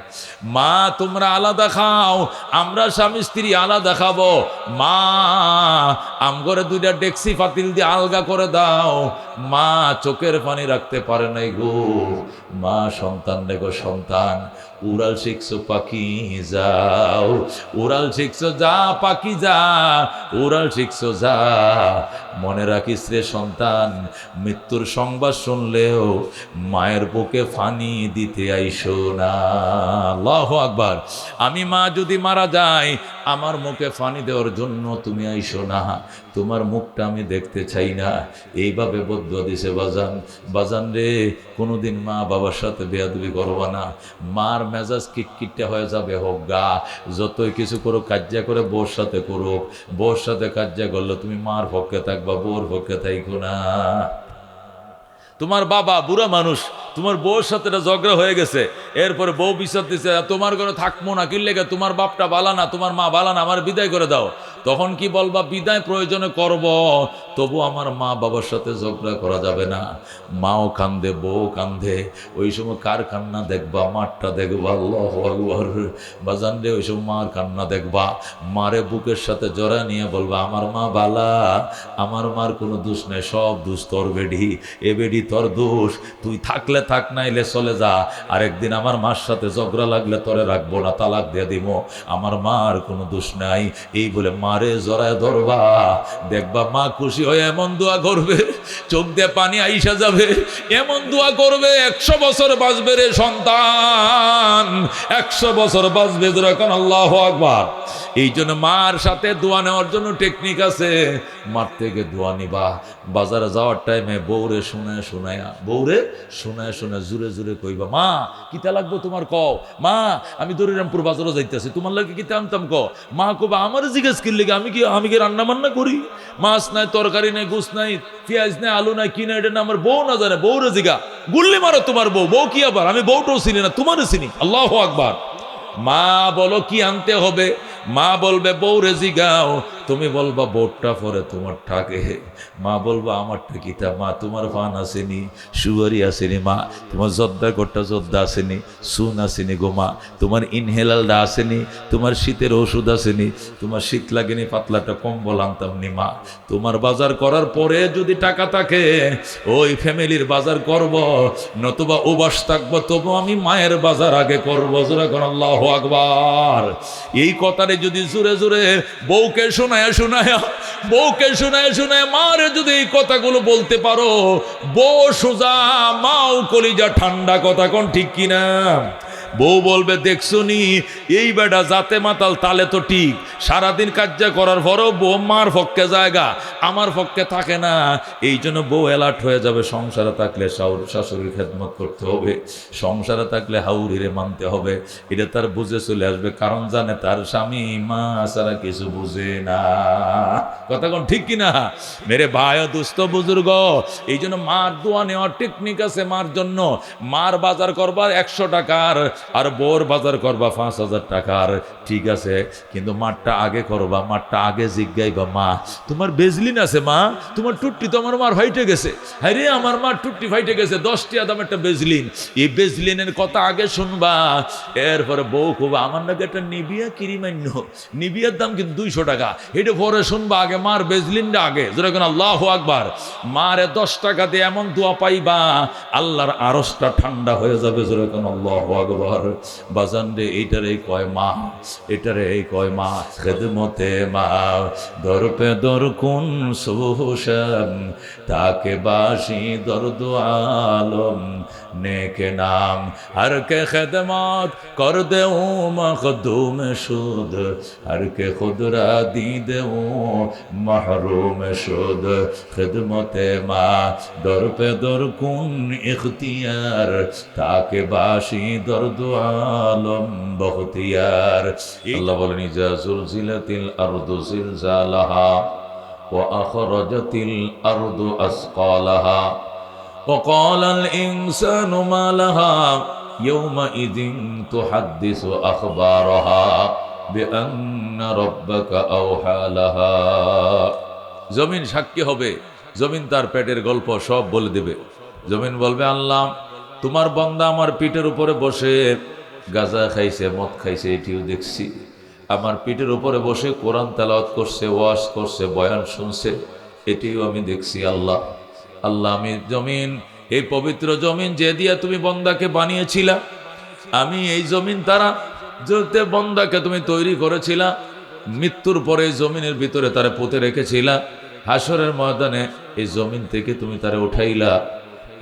মা তোমরা আলাদা খাও, আমরা স্বামী স্ত্রী আলাদা খাবো। মা আমগরে 2টা ডেক্সি পাতিল দিয়ে আলগা করে দাও। মা চোখের পানি রাখতে পারে নাই গো। মা সন্তান দেখো, সন্তান উড়াল শিখছো পাখি যাও, উড়াল শিখছো যা পাখি যা, উড়াল শিখছো যা। মনে রাখিস রে সন্তান, মৃত্যুর সংবাদ শুনলেও মায়ের বুকে ফানি দিতে আইসো না। আল্লাহু আকবার। আমি মা যদি মারা যায়, আমার মুখে ফানি দেওয়ার জন্য তুমি আইসো না, তোমার মুখটা আমি দেখতে চাই না। এইভাবে বদুয়া দিছে বাজান। বাজান রে, কোনোদিন মা বাবার সাথে বেয়াদবি করবা না। মার মেজাজ কিটকিটটা হয়ে যাবে হোক গা, যতই কিছু করো কাজ্জা করে বউর সাথে করো, বউর সাথে কাজ্জা করলে তুমি মার পক্ষে থাকবা, বউর পক্ষে থাইকো না। তোমার বাবা বুড়া মানুষ, তোমার বউর সাথে ঝগড়া হয়ে গেছে, এরপরে বউ বিচার দিচ্ছে তোমার ঘরে থাকবো না, কি লেগে তোমার বাপটা বালা না, তোমার মা বালা না, আমার বিদায় করে দাও। তখন কি বলবা? বিদায় প্রয়োজনে করব, তবু আমার মা বাবার সাথে ঝগড়া করা যাবে না। মাও কান্দে, বউ কান্দে, ওই সময় কার কান্না দেখবা? মারটা দেখবা। আল্লাহু আকবার। বাজান রে, ওই সময় মার কান্না দেখবা, মারে বুকের সাথে জড়া নিয়ে বলবা আমার মা বালা, আমার মার কোনো দোষ নেই, সব দোষ তোর বেডি, এ বেডি তোর দোষ, তুই থাকলে থাক, নাইলে চলে যা। আর একদিন আমার মার সাথে ঝগড়া লাগলে তোরে রাখবো না, তালাক দিয়ে দিব, আমার মার কোনো দোষ নাই। এই বলে মারে জড়ায় ধরবা, দেখবা মা খুশি হয়ে এমন দোয়া করবে, চোখ দিয়ে পানি আইসা যাবে, এমন দোয়া করবে 100 বছর বাঁচবে রে সন্তান, 100 বছর বাঁচবে। যখন আল্লাহু আকবার। এই জন্য মার সাথে দোয়া নেওয়ার জন্য টেকনিক আছে। মার থেকে দোয়া নিবা। বাজারে যাওয়ার টাইমে বউরে শোনায় শোনায়া, বউরে শোনায় শোনায় জুড়ে জুড়ে কইবা মা কিতা লাগবো তোমার কও, মা আমি দরিরামপুর বাজারও যাইতেছি, তোমার লাগে কিতা আনতাম ক। মা কবা আমার জিজ্ঞেস করলে আমি কি রান্না বান্না করি? মাছ নাই, তরকারি নাই, গোস নাই, পেঁয়াজ নাই, আলু নাই, কি না এটা না আমার বউ না জানে, বউরে জিগা। গুল্লি মারো তোমার বউ, বউ কি আবার? আমি বউটাও চিনি না, তোমারও চিনি। আল্লাহু আকবার। মা বলো কি আনতে হবে? মা বলবে বউরে জিগাও, তুমি বলবা বোটটা পরে তোমার ঠাকে। মা বলবা আমারটা কিতা? মা তোমার ফান আসেনি, সুয়ারি আসেনি, মা তোমার জর্দা কোটটা জর্দা আসেনি, সুন আসেনি গো মা, তোমার ইনহেলালটা আসেনি, তোমার শীতের ওষুধ আসেনি, তোমার শীত লাগেনি পাতলাটা কম্বল আনতাম নি মা। তোমার বাজার করার পরে যদি টাকা থাকে ওই ফ্যামিলির বাজার করব, নতুবা উবাস থাকবো, তবু আমি মায়ের বাজার আগে করবো। যখন আল্লাহু আকবার। এই কথাটা যদি জোরে জোরে বউকে শোনায় শোনায় মারে যদি এই কথাগুলো বলতে পারো, বউ সোজা, মাও কলিজা ঠান্ডা। কথা কোন ঠিক কিনা? বউ বলবে দেখছো নি এই বেটা জাতে মাতাল, তালে তো ঠিক, সারাদিন কাজ্জা করার পরও বউ মার পক্ষে জায়গা, আমার পক্ষে থাকে না। এই জন্য বউ অ্যালার্ট হয়ে যাবে। সংসারে থাকলে শাশুড়ির খেদমত করতে হবে, সংসারে থাকলে হাউরিরে মানতে হবে, এটা তার বুঝে চলে আসবে, কারণ জানে তার স্বামী মা ছাড়া কিছু বুঝে না। কথা কোন ঠিক কিনা? মেরে ভাই দুস্থ বুজুর্গ, এই জন্য মার দোয়া নেওয়ার টেকনিক আছে। মার জন্য মার বাজার করবার 100 টাকার, আর বোর বাজার করবা 5000 টাকার, ঠিক আছে, কিন্তু মারটা আগে করবা। মারটা আগে জিজ্ঞাইবা মা তোমার বেজলিন আছে? মা তোমার টুট্টি তো আমার মার ফাইটে গেছে। হ্যাঁ রে, আমার মার টুট্টি ফাইটে গেছে, 10 টাকা দাম একটা বেজলিন। এই বেজলিনের কথা আগে শুনবা। এরপরে বউ কবা আমার নাকি একটা নিবিয়া কিরিমান্য, নিবিয়ার দাম কিন্তু 200 টাকা, এটা পরে শুনবা, আগে মার বেজলিনটা আগে। যেরকম আল্লাহু আকবার। মারে 10 টাকা দিয়ে এমন দোয়া পাইবা, আল্লাহর আরশটা ঠান্ডা হয়ে যাবে। যেরকম আল্লাহু আকবার। বাজান রে, এইটারে কয় মা, এটারে কয় মা খেদমতে মা। দর পে দর কুন সোহশম, তাকে বাসি দর্দ আলম, নেকে নাম হর কে খেদমত কর দেও মখদুম শুদ, হর কে খুদরা দি দেও মাহরুম শুদ। খেদমতে মা দর পে দর কুন ইখতিয়ার, তাকে বাসি দর্দ আলম বখতিয়ার। আল্লাহ বলেন ইজা জুলজিলাতিল আরদু জিলজালাহা ওয়া আখরাজাতিল আরদু আসকালাহা ওয়া ক্বালাল ইনসানু মা লাহা ইয়াওমাইযিন তুহাদ্দিসু আখবারাহা বিআন্না রাব্বাকা আওহা লাহা। জমিন সাক্ষী হবে, জমিন তার পেটের গল্প সব বলে দেবে। জমিন বলবে আল্লাহ তোমার বান্দা আমার পিঠের উপরে বসে গাঁজা খাইছে, মদ খাইছে, এটিও দেখছি। আমার পিঠের উপরে বসে কোরআন তেলাওয়াত করছে, ওয়াজ করছে, বয়ান শুনছে, এটিও আমি দেখছি। আল্লাহ আমি জমিন, এই পবিত্র জমিন যে দিয়া তুমি বান্দাকে বানিয়েছিলা, আমি এই জমিন তারা যেতে বন্দাকে তুমি তৈরি করেছিলা, মৃত্যুর পরে জমিনের ভিতরে তারা পুঁতে রেখেছিলা, হাসরের ময়দানে এই জমিন থেকে তুমি তারা উঠাইলা।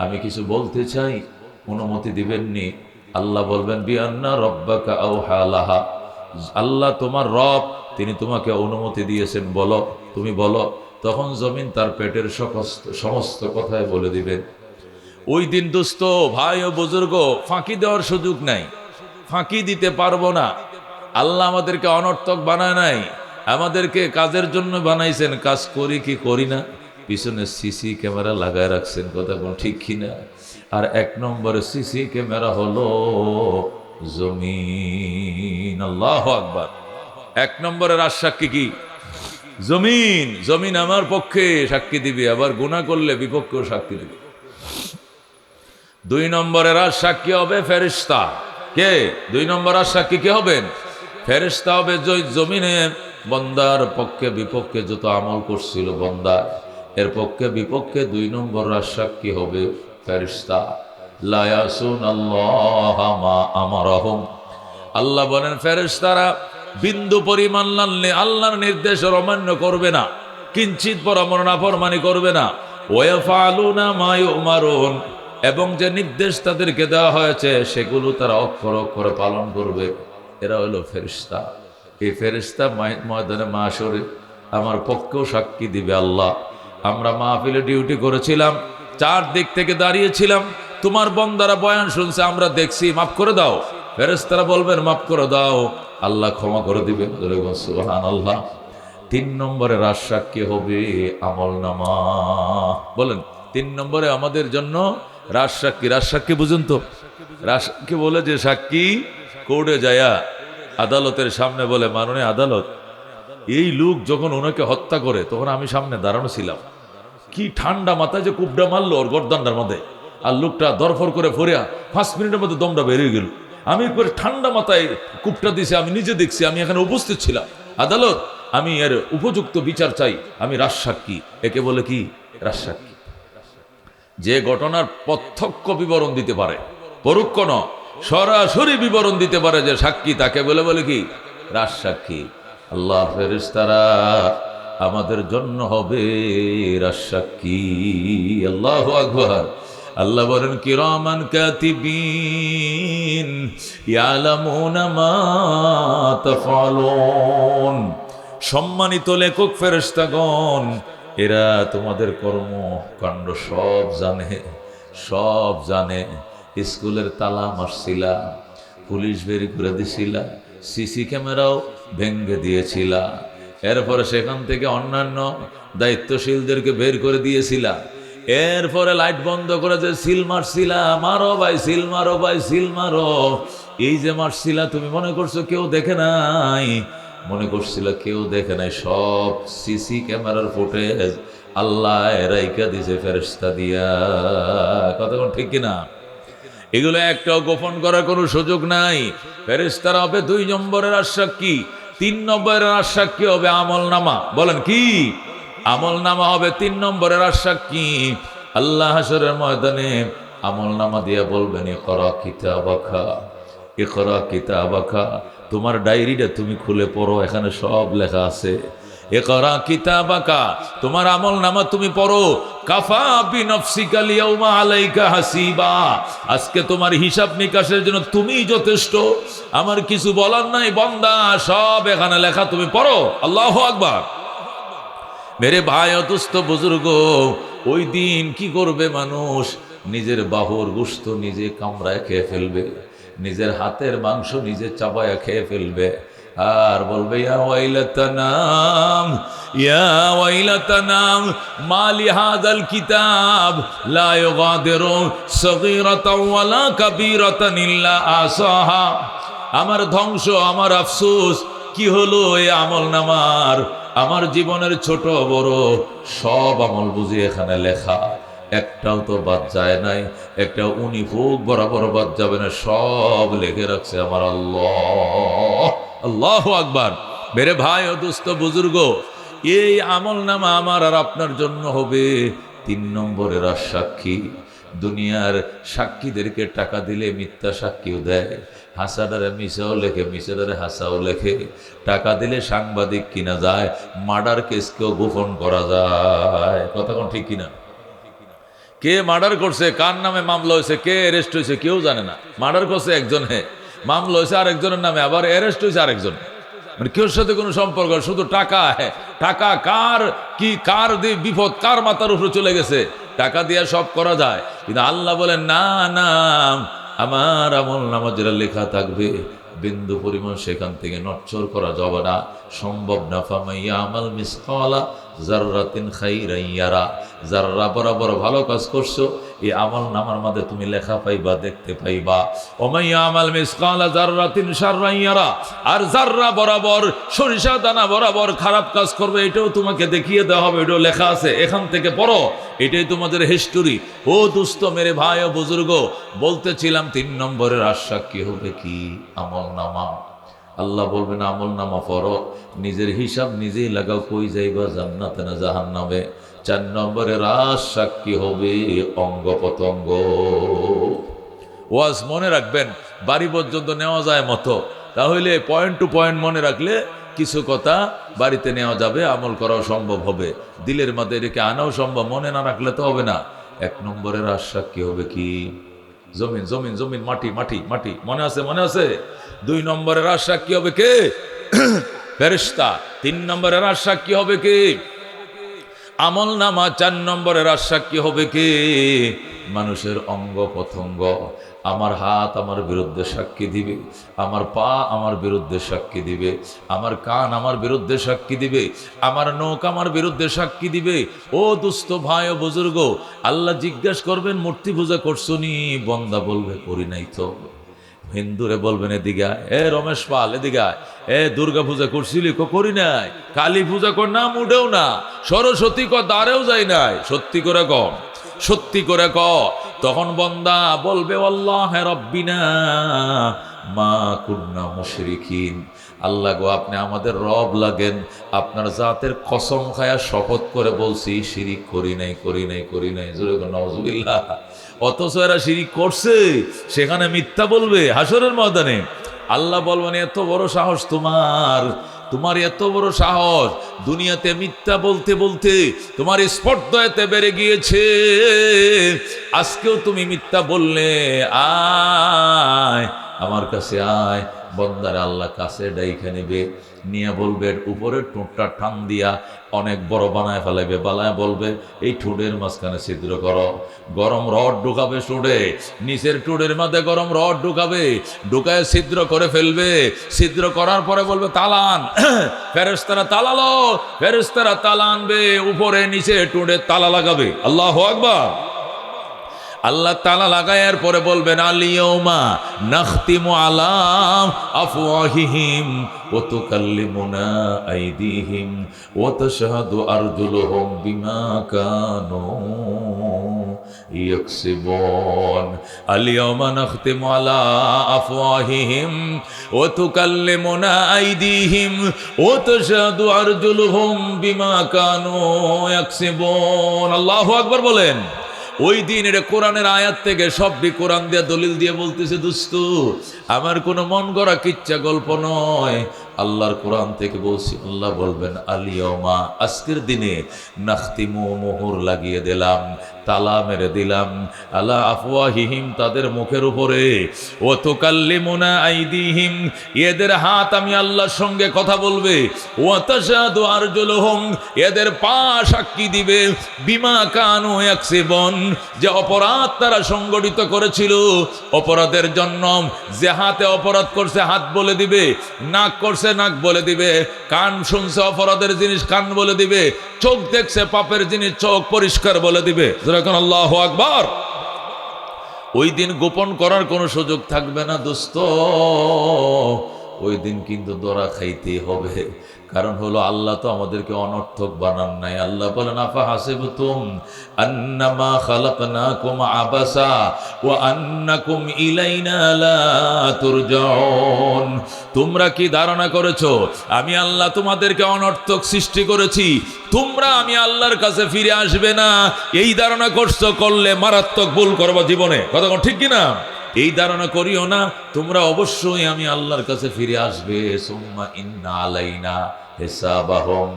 আমি কিছু বলতে চাই, অনুমতি দিবেননি? আল্লাহ বলবেন বিআন্না রব্বাকা আওহা লাহা, আল্লাহ তোমার রব তিনি তোমাকে অনুমতি দিয়েছেন, বলো, তুমি বলো। তখন জমিন তার পেটের সমস্ত কথায় বলে দিবেন। ওই দিন দোস্ত, ভাই ও বুজুর্গ, ফাঁকি দেওয়ার সুযোগ নাই, ফাঁকি দিতে পারবো না। আল্লাহ আমাদেরকে অনর্থক বানায় নাই, আমাদেরকে কাজের জন্য বানাইছেন। কাজ করি কি করি না, পিছনে সিসি ক্যামেরা লাগায় রাখছেন, কথা কোন ঠিক কিনা? আর এক নম্বরে সিসি ক্যামেরা হলো জমিন। আল্লাহু আকবার। এক নম্বরের সাক্ষী কি? জমিন। জমিন আমার পক্ষে সাক্ষী দিবে, আবার গুনাহ করলে বিপক্ষেও সাক্ষী দিবে। দুই নম্বরের সাক্ষী হবে ফেরেশতা। কে? দুই নম্বর সাক্ষী কে হবেন? ফেরেশতা হবে। জমিনে বন্দার পক্ষে বিপক্ষে যত আমল করছিল বন্দা, এর পক্ষে বিপক্ষে দুই নম্বর সাক্ষী হবে ফেরেশতা। লা ইয়াসুনাল্লাহ মা আমারহুম। আল্লাহ বলেন ফেরেশতারা বিন্দু পরিমাণ লানলে আল্লাহর নির্দেশের অমান্য করবে না, কিঞ্চিত নাফরমানি করবে না। ওয়াফালুনা মা ইউমারুন, এবং যে নির্দেশ তাদেরকে দেওয়া হয়েছে সেগুলো তারা অক্ষর অক্ষরে পালন করবে। এরা হলো ফেরেশতা। এই ফেরেশতা ময়দানে মাশরে আমার পক্ষেও সাক্ষী দিবে। আল্লাহ, আমরা মাহফিলে ডিউটি করেছিলাম, চারদিক থেকে দাঁড়িয়েছিলাম, তোমার বন্দারা বয়ান শুনছে, আমরা দেখছি, মাফ করে দাও। ফেরেশতারা বলবেন মাফ করে দাও, আল্লাহ ক্ষমা করে দিবেন। সুবহানাল্লাহ। তিন নম্বরে সাক্ষী হবে আমলনামা। বলেন, তিন নম্বরে আমাদের জন্য রাজসাক্ষী। রাজসাক্ষী বুঝুন তো? রাজসাক্ষী বলে যে সাক্ষী কোর্টে যায়া আদালতের সামনে বলে, মাননীয় আদালত, এই লোক যখন ওনাকে হত্যা করে তখন আমি সামনে দাঁড়ানো ছিলাম, কি ঠান্ডা মাথায় যে কুপডা মারলো ওর গর্দানটার মধ্যে, আর লোকটা দরফর করে ফরিয়া 5 মিনিটের মধ্যে দমটা বেরিয়ে গেল। আমি একবার ঠান্ডা মাথায় কুপটা দিছে, আমি নিজে দেখছি, আমি এখানে উপস্থিত ছিলাম। আদালত, আমি এর উপযুক্ত বিচার চাই, আমি রাজসাক্ষী। একে বলে কি? রাজসাক্ষী। যে ঘটনার প্রত্যক্ষ বিবরণ দিতে পারে, পরোক্ষ ন, সরাসরি বিবরণ দিতে পারে যে সাক্ষী, তাকে বলে কি? রাজসাক্ষী। আল্লাহ ফেরেশতারা আমাদের জন্য হবে রাজসাক্ষী। আল্লাহু আকবার। আল্লাহ বলেন কিরামান কাতিবিন ইয়ালামুনা মা তাফআলুন। সম্মানিত লেখক ফেরেশতাগণ, এরা তোমাদের কর্মকাণ্ড সব জানে, সব জানে। স্কুলের তালা মারছিলা, পুলিশ বের করে দিছিলা, সিসি ক্যামেরাও ভেঙ্গে দিয়েছিলা, এরপরে সেখান থেকে অন্যান্য দায়িত্বশীলদেরকে বের করে দিয়েছিলা, এরপরে লাইট বন্ধ করে যে সিল মারছিলা, মারো ভাই সিল, মারো ভাই সিল মারো। এই যে মারছিলা, তুমি মনে করছো কেউ দেখে নাই? মনে করছিল কেউ দেখে নাই। সব সিসি ক্যামেরার ফুটেজ আল্লাহ রাইখা দিছে ফেরেশতা দিয়া। কতক্ষণ ঠিক কিনা? এগুলো একটাও গোপন করার কোনো সুযোগ নাই। ফেরেশতারা হবে দুই নম্বরের সাক্ষী। তিন নম্বরের সাক্ষী হবে আমলনামা। বলেন কি? আমলনামা হবে তিন নম্বরের সাক্ষী। আল্লাহ হাশরের ময়দানে আমলনামা দিয়ে বলবেন ইকরা কিতাবাকা, ইকরা কিতাবাকা, তোমার ডায়েরিটা তুমি খুলে পড়ো, এখানে সব লেখা আছে। ইকরা কিতাবাকা, তোমার আমলনামা তুমি পড়ো। কাফা বিনফসিকা লিয়াউমা আলাইকা হাসিবা, আজকে তোমার হিসাব নিকাশের জন্য তুমি যথেষ্ট, আমার কিছু বলার নাই বান্দা, সব এখানে লেখা, তুমি পড়ো। আল্লাহু আকবার। মেরে ভাই অতুস্থ বুজুর্গ, ওই দিন কি করবে মানুষ? নিজের বাহুর গোশত নিজে কামড়ায় খেয়ে ফেলবে, নিজের হাতের মাংস নিজে চাবায়া খেয়ে ফেলবে, আর বলবে ইয়া ওয়াইলাতানাম, ইয়া ওয়াইলাতানাম মালি হাযাল কিতাব লা ইউগাদিরু সগীরাতাও ওয়ালা কাবীরাতান ইল্লা আসাহা। আমার ধ্বংস, আমার আফসোস, কি হলো এই আমলনামার? আমার জীবনের ছোট বড় সব আমল বুঝি এখানে লেখা, একটাও তো বাদ যায় নাই, একটা উনি ফুক বরাবর বাদ যাবে না, সব লিখে রাখছে আমার আল্লাহ। আল্লাহু আকবার। মেরে ভাই ও দোস্ত বুজুর্গ, এই আমলনামা আমার আর আপনার জন্য হবে তিন নম্বরের সাক্ষী। দুনিয়ার সাক্ষীদেরকে টাকা দিলে মিথ্যা সাক্ষীও দেয়, হাসাডারে মিশাও লেখে, মিশাডারে হাসাও লেখে। টাকা দিলে সাংবাদিক কিনা যায়, মার্ডার কেসকেও গোপন করা যায়। কথা কোন ঠিক কিনা? কে মার্ডার করছে, কার নামে মামলা হয়েছে, কে অ্যারেস্ট হয়েছে কেউ জানে না। মার্ডার করছে একজনে, মামলা হয়েছে আরেকজনের নামে, আবার অ্যারেস্ট হয়েছে আরেকজন। মানে কেউর সাথে কোনো সম্পর্ক, শুধু টাকা। টাকা কার কি, কার বিপদ কার মাথার উপরে চলে গেছে, টাকা দিয়ে সব করা যায়। কিন্তু আল্লাহ বলেন না না, আমার আমল নামা যেটা লেখা থাকবে বিন্দু পরিমাণ সেখান থেকে নচ্ছর করা যাবে না, সম্ভব না। ফামাইয়া আমাল মিসকালা জাররাতিন খাইরান ইয়ারা, যারা বরাবর ভালো কাজ করছো এই আমল নামার মধ্যে তুমি লেখা পাইবা, দেখতে পাইবা। ওমাইয়া আমাল মিসকালা জাররাতিন শাররান ইয়ারা, আর যারা বরাবর সরিষা দানা বরাবর খারাপ কাজ করবে এটাও তোমাকে দেখিয়ে দেওয়া হবে, এটাও লেখা আছে, এখান থেকে পড়ো, এটাই তোমাদের হিস্টোরি। ও দুস্থ মেরে ভাই ও বুজুর্গ, বলতেছিলাম 3 নম্বরের আশা কি হবে, কি আমল নামা। আল্লাহ বলবেন আমল নামা পড়ো, নিজের হিসাব নিজেই লাগাও, কই যাইবা, জান্নাতে না জাহান্নামে। 4 নম্বরের আশা কি হবে, অঙ্গ পতঙ্গ। ওয়াজ মনে রাখবেন, বাড়ি পর্যন্ত নেওয়া যায় মতো, তাহলে পয়েন্ট টু পয়েন্ট মনে রাখলে কিছু কথা বাড়িতে নেওয়া যাবে, আমল করাও সম্ভব হবে, দিলের মধ্যে রেখে আনাও সম্ভব। মনে না রাখলে তো হবে না। 1 নম্বরের আশা কি হবে, কি জমিন জমিন জমিন, মাটি মাটি মাটি, মনে আছে মনে আছে। 2 নম্বরের আশা কি হবে, কে ফেরেশতা। 3 নম্বরের আশা কি হবে, কে আমল নামা। 4 নম্বরের আশা কি হবে, কে মানুষের অঙ্গ প্রত্যঙ্গ। আমার হাত আমার বিরুদ্ধে সাক্ষী দিবে, আমার পা আমার বিরুদ্ধে সাক্ষী দিবে, আমার কান আমার বিরুদ্ধে সাক্ষী দিবে, আমার নখ আমার বিরুদ্ধে সাক্ষী দিবে। ও দুস্থ ভাই ও বুজুর্গ, আল্লাহ জিজ্ঞেস করবেন মূর্তি পূজা করছো নি? বন্দা বলবে করি নাই তো। হিন্দুরে বলবেন এদিকে এ রমেশ পাল, এদিকে এ দুর্গা পূজা করছিলি? করি নাই। কালী পূজা কর না, মুডেও না। সরস্বতী দ্বারেও যাই নাই। সত্যি করে ক, সত্যি করে ক। তখন বন্দা বলবে আল্লাহ রব্বিনা মা কুন্না মুশরিকিন। আল্লাহ গো, আপনি আমাদের রব লাগেন, আপনার জাতের কসম খায়া শপথ করে বলছি শিরিক করি নাই করি নাই করি নাই। জোরে নাউজুবিল্লাহ। অথচ এরা শিরিক করছে, সেখানে মিথ্যা বলবে হাসরের ময়দানে। আল্লাহ বলবেন এত বড় সাহস তোমার, তোমার এত বড় সাহস, দুনিয়াতে মিথ্যা বলতে বলতে তোমার স্পর্ধা এতে বেড়ে গিয়েছে, আজকেও তুমি মিথ্যা বললে। আয় আমার কাছে আয়। বন্দারে আল্লাহ কাছে ডাইখা নেবে, নিয়ে বলবে উপরের ঠোঁটটা টান দিয়া অনেক বড় বানায় ফেলাইবে, বালায় বলবে এই ঠোঁটের মাঝখানে ছিদ্র করো। গরম রড ঢুকাবে ঠোঁটে, নিচের ঠোঁটের মধ্যে গরম রড ঢুকাবে, ঢুকায় ছিদ্র করে ফেলবে। ছিদ্র করার পরে বলবে তালান। ফেরেশতারা তালালো, ফেরেশতারা তালা আনবে, উপরে নিচে ঠোঁটে তালা লাগাবে। আল্লাহু আকবার। আল্লাহ তালা লাগায়ার পরে বলবেন আলিয়াউমা নাখতিমু আলা আফওয়াহিহিম ওয়া তুকাল্লিমুনা আইদিহিম ওয়া তাশহাদু আরজুলুহুম বিমা কানু ইয়াকসিবুন। আলিয়াউমা নাখতিমু আলা আফওয়াহিহিম ওয়া তুকাল্লিমুনা আইদিহিম ওয়া তাশহাদু আরজুলুহুম বিমা কানু ইয়াকসিবুন। আল্লাহু আকবার বলেন। ওই দিন এটা কোরআনের আয়াত থেকে, সবই কোরআন দিয়ে দলিল দিয়ে বলতেছে দোস্ত, আমার কোনো মন গড়া কিচ্ছা গল্প নয়, আল্লাহর কোরআন থেকে বলছি। আল্লাহ বলবেন আলিয়াউমা, আজকের দিনে নাখতিমু, মোহর লাগিয়ে দিলাম, তালা মেরে দিলাম, আলা আফওয়াহিহিম, তাদের মুখের উপরে, ও তুকাল্লিমুনা আইদিহিম, এদের হাত আমি আল্লাহর সঙ্গে কথা বলবে, ও তাশহাদু আরজুলুহুম, এদের পা সাক্ষী দিবে, বিমা কানু ইয়াকসিবুন, যে অপরাধ তারা সংগঠিত করেছিল, অপরাধের জন্য। যে হাতে অপরাধ করছে হাত বলে দিবে, নাক করছে নাক বলে দিবে, কান শুনছে অপরাধের জিনিস কান বলে দিবে, চোখ দেখছে পাপের জিনিস চোখ পরিষ্কার বলে দিবে। যেরকম আল্লাহু আকবার। ওই দিন গোপন করার কোনো সুযোগ থাকবে না দোস্ত। ওই দিন কিন্তু দরা খাইতে হবে। কারণ হলো আল্লাহ তো আমাদেরকে অনর্থক বানান নাই। আল্লাহ বলেন আফা হাসিবতুম আন্নামা খালাকনাকুম আবাসা ওয়া আন্নাকুম ইলাইনা লা তুরজাউন। তোমরা কি ধারণা করেছো আমি আল্লাহ তোমাদেরকে অনর্থক সৃষ্টি করেছি, তোমরা আমি আল্লাহর কাছে ফিরে আসবে না? এই ধারণা করছো, করলে মারাত্মক ভুল করবো জীবনে। কথা ঠিক কিনা? এই ধারণা করিও না তোমরা অবশ্যই আমি আল্লাহর কাছে ফিরে আসবে। সুম্মা ইন্না আলাইনা হিসাবাহুম,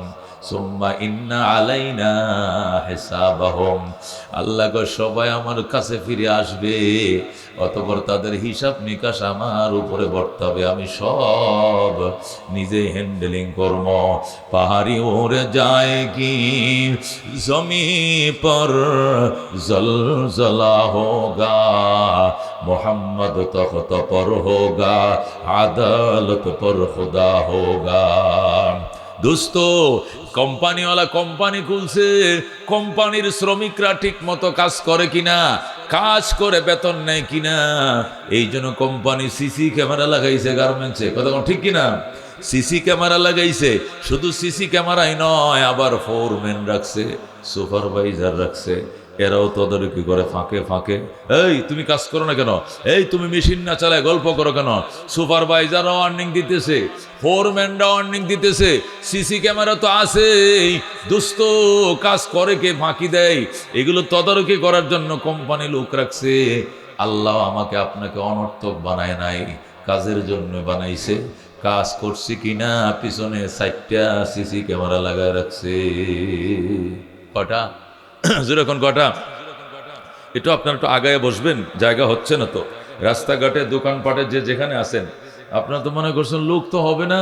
সুম্মা ইন্না আলাইনা হিসাবাহুম, আল্লাহ গো সবাই আমার কাছে ফিরে আসবে, অতঃপর তাদের হিসাব নিকাশ আমার উপরে বর্তাবে, আমি সব নিজে হ্যান্ডেলিং করব। পাহাড়ি ওরে যায় কি জমি পর জলজলা হোগা, মোহাম্মদ তখত পর হোগা, আদালত পর খুদা হোগা। দোস্ত, কোম্পানিওয়ালা কোম্পানি খুলছে, কোম্পানির শ্রমিকরা ঠিক মতো কাজ করে কিনা, কাজ করে বেতন নেয় কিনা, এই জন্য কোম্পানি সিসি ক্যামেরা লাগাইছে গার্মেন্টসে, কথা ঠিক কিনা? সিসি ক্যামেরা লাগাইছে, শুধু সিসি ক্যামেরাই নয়, আবার ফোরম্যান রাখছে, সুপারভাইজার রাখছে, এরাও তদারকি করে ফাঁকে ফাঁকে। এই তুমি কাজ করো না কেন, এই তুমি মেশিন না চালায় গল্প করো কেন? সুপারভাইজারও ওয়ার্নিং দিতেছে, ফোরম্যানরা ওয়ার্নিং দিতেছে, সিসি ক্যামেরা তো আছেই। দোস্ত, কাজ করে কে, ফাঁকি দেয়, এগুলো তদারকি করার জন্য কোম্পানি লোক রাখছে। আল্লাহ আমাকে আপনাকে অনর্থক বানায় নাই, কাজের জন্য বানাইছে। কাজ করছি কিনা পিছনে 4টা সিসি ক্যামেরা লাগায় রাখছে। কটা? যেরকম কটা? একটু আপনারা একটু আগায় বসবেন, জায়গা হচ্ছে না তো। রাস্তাঘাটে দোকানপাটে যে যেখানে আছেন, আপনারা তো মনে করছেন লোক তো হবে না,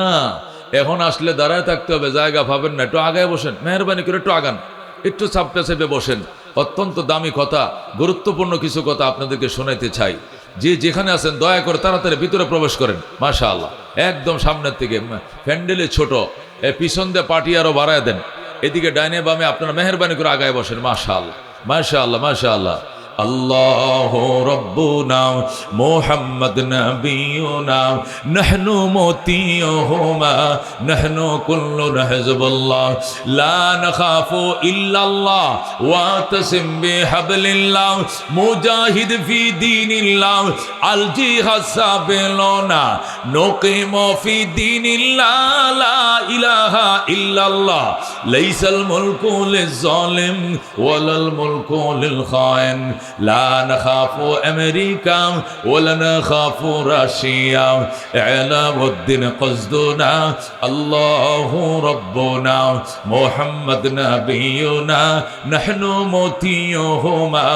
এখন আসলে দাঁড়ায় থাকতে হবে, জায়গা পাবেন না, একটু আগায় বসেন, মেহরবানি করে একটু আগান, একটু চাপটা চেপে বসেন। অত্যন্ত দামি কথা, গুরুত্বপূর্ণ কিছু কথা আপনাদেরকে শোনাইতে চাই। যে যেখানে আছেন দয়া করে তাড়াতাড়ি ভিতরে প্রবেশ করেন। মাশাআল্লাহ, একদম সামনের থেকে, প্যান্ডেলে ছোট, পিছন দিয়ে পাটি আরো বাড়ায় দেন, এদিকে ডাইনে বামে আপনারা মেহরবানি করে আগায় বসেন। মাশাআল্লাহ, মাশাআল্লাহ, মাশাআল্লাহ। আল্লাহু রাব্বুনা মুহাম্মদ নবিয়ুনা নাহনু মুতিয়ুহুমা নাহনু কুল্লুনা হিজবুল্লাহ লা নাখাফু ইল্লাল্লাহ ওয়া তাসিম বিহাবলিল্লাহ মুজাহিদ ফি দীনিল্লাহ আল জিহাদ সাবিলুনা নুকিমু ফি দীনিল্লাহ লা ইলাহা ইল্লাল্লাহ লাইসাল মুলকু লিজ-জালিম ওয়ালাল মুলকু লিল খাইন لا نخاف أمريكا ولا نخاف روسيا إعلام الدين قصدنا الله ربنا محمد نبينا نحن مطيعهما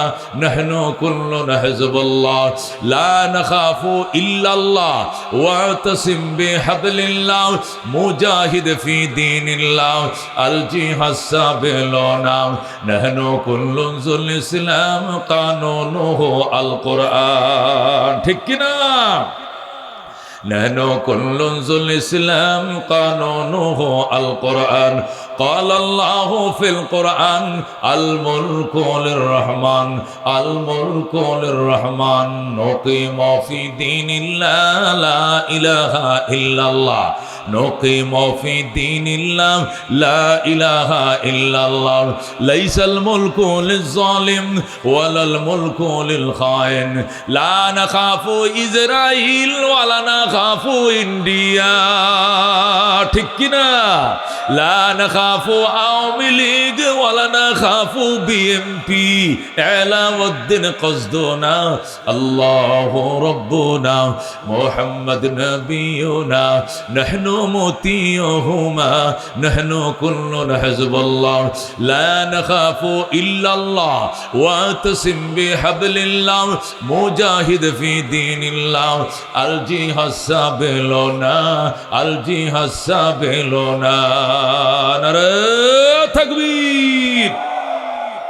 نحن كلنا حزب الله لا نخاف إلا الله واعتصم بحبل الله مجاهد في دين الله الجهاد سبيلنا نحن كل ذو الإسلام কানুনুহু আল কোরআন, ঠিক কিনা? নাহনু কুল্লুন যুল ইসলাম কানুনুহু আল কোরআন قال الله في القرآن الملك للرحمن الملك للرحمن نقيم في دين الله لا إله إلا الله نقيم في دين الله لا إله إلا الله ليس الملك للظالم ولا الملك للخائن لا نخاف إسرائيل ولا نخاف إنديا ঠিক কিনা? لا نخاف আওয়ামী লীগ ولا نخاف বিএনপি إعلام الدين قصدنا الله ربنا محمد نبينا نحن مطيعهما نحن كلنا حزب الله لا نخاف إلا الله واعتصم بحبل الله مجاهد في دين الله الجهاد سبيلنا الجهاد سبيلنا নারে তাকবীর,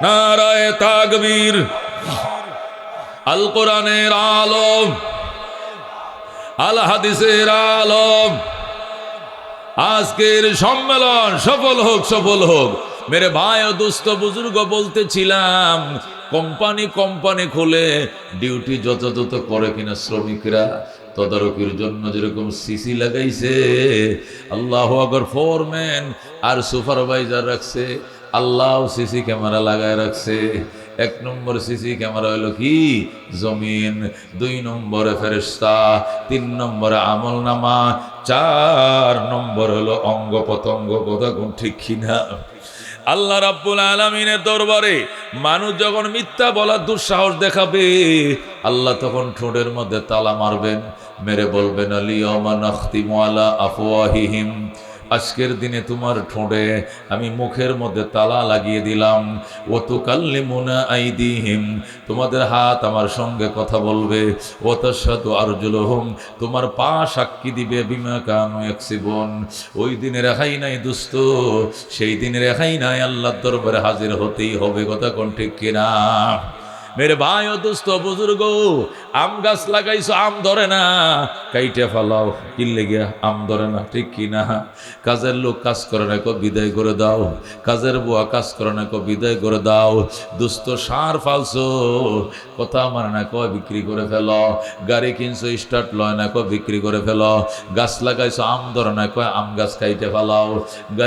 নারায়ে তাকবীর। আল কোরআনের আলো, আল হাদিসের আলো। আজকের সম্মেলন সফল হোক, সফল হোক। মেরে ভাই ও দোস্ত বুজুর্গ, বলতেছিলাম কোম্পানি খুলে ডিউটি যথাযথ করে কিনা শ্রমিকরা তদারকির জন্য যেরকম সিসি লাগাইছে, আল্লাহু আকবার, ফোরম্যান আর সুপারভাইজার রাখছে, আল্লাহ সিসি ক্যামেরা লাগায় রাখছে। 1 নম্বর সিসি ক্যামেরা হলো কি? জমিন। 2 নম্বরে ফেরেশতা, 3 নম্বরে আমলনামা, 4 নম্বর হলো অঙ্গ প্রত্যঙ্গ। কথা কোন ঠিক কিনা? আল্লাহ রাব্বুল আলামিনের দরবারে মানুষ যখন মিথ্যা বলার দুঃসাহস দেখাবে, আল্লাহ তখন ঠোঁটের মধ্যে তালা মারবেন, মেরে বলবেন আলিয়াউমা নাখতিমু আলা আফওয়াহিহিম, আজকের দিনে তোমার ঠোঁটে আমি মুখের মধ্যে তালা লাগিয়ে দিলাম। ওয়া তুকাল্লিমুনা আইদিহিম, তোমাদের হাত আমার সঙ্গে কথা বলবে। ওয়া তাশহাদু আরজুলুহুম, তোমার পা সাক্ষী দিবে বিমা কানু ইয়াকসিবুন। ওই দিনে রেহাই নাই দোস্ত, সেই দিনে রেহাই নাই, আল্লাহর দরবারে হাজির হতেই হবে। কথা কোন ঠিক কিনা? মেরে ভাই ও দোস্ত বুজুর্গ, আম গাছ লাগাইছো, আম ধরে না, কাইটে ফেলাও। কিনলে গিয়া আম ধরে না, ঠিক কিনা? কাজের লোক কাজ করে না, বিদায় করে দাও। কাজের বুয়া কাজ করে না, বিদায় করে দাও। দোস্ত সার ফালছো, কথা মানে না, বিক্রি করে ফেলো। গাড়ি কিনছো, স্টার্ট লয় না, বিক্রি করে ফেলো। গাছ লাগাইছো, আম ধরে না, আম গাছ কাইটে ফেলাও।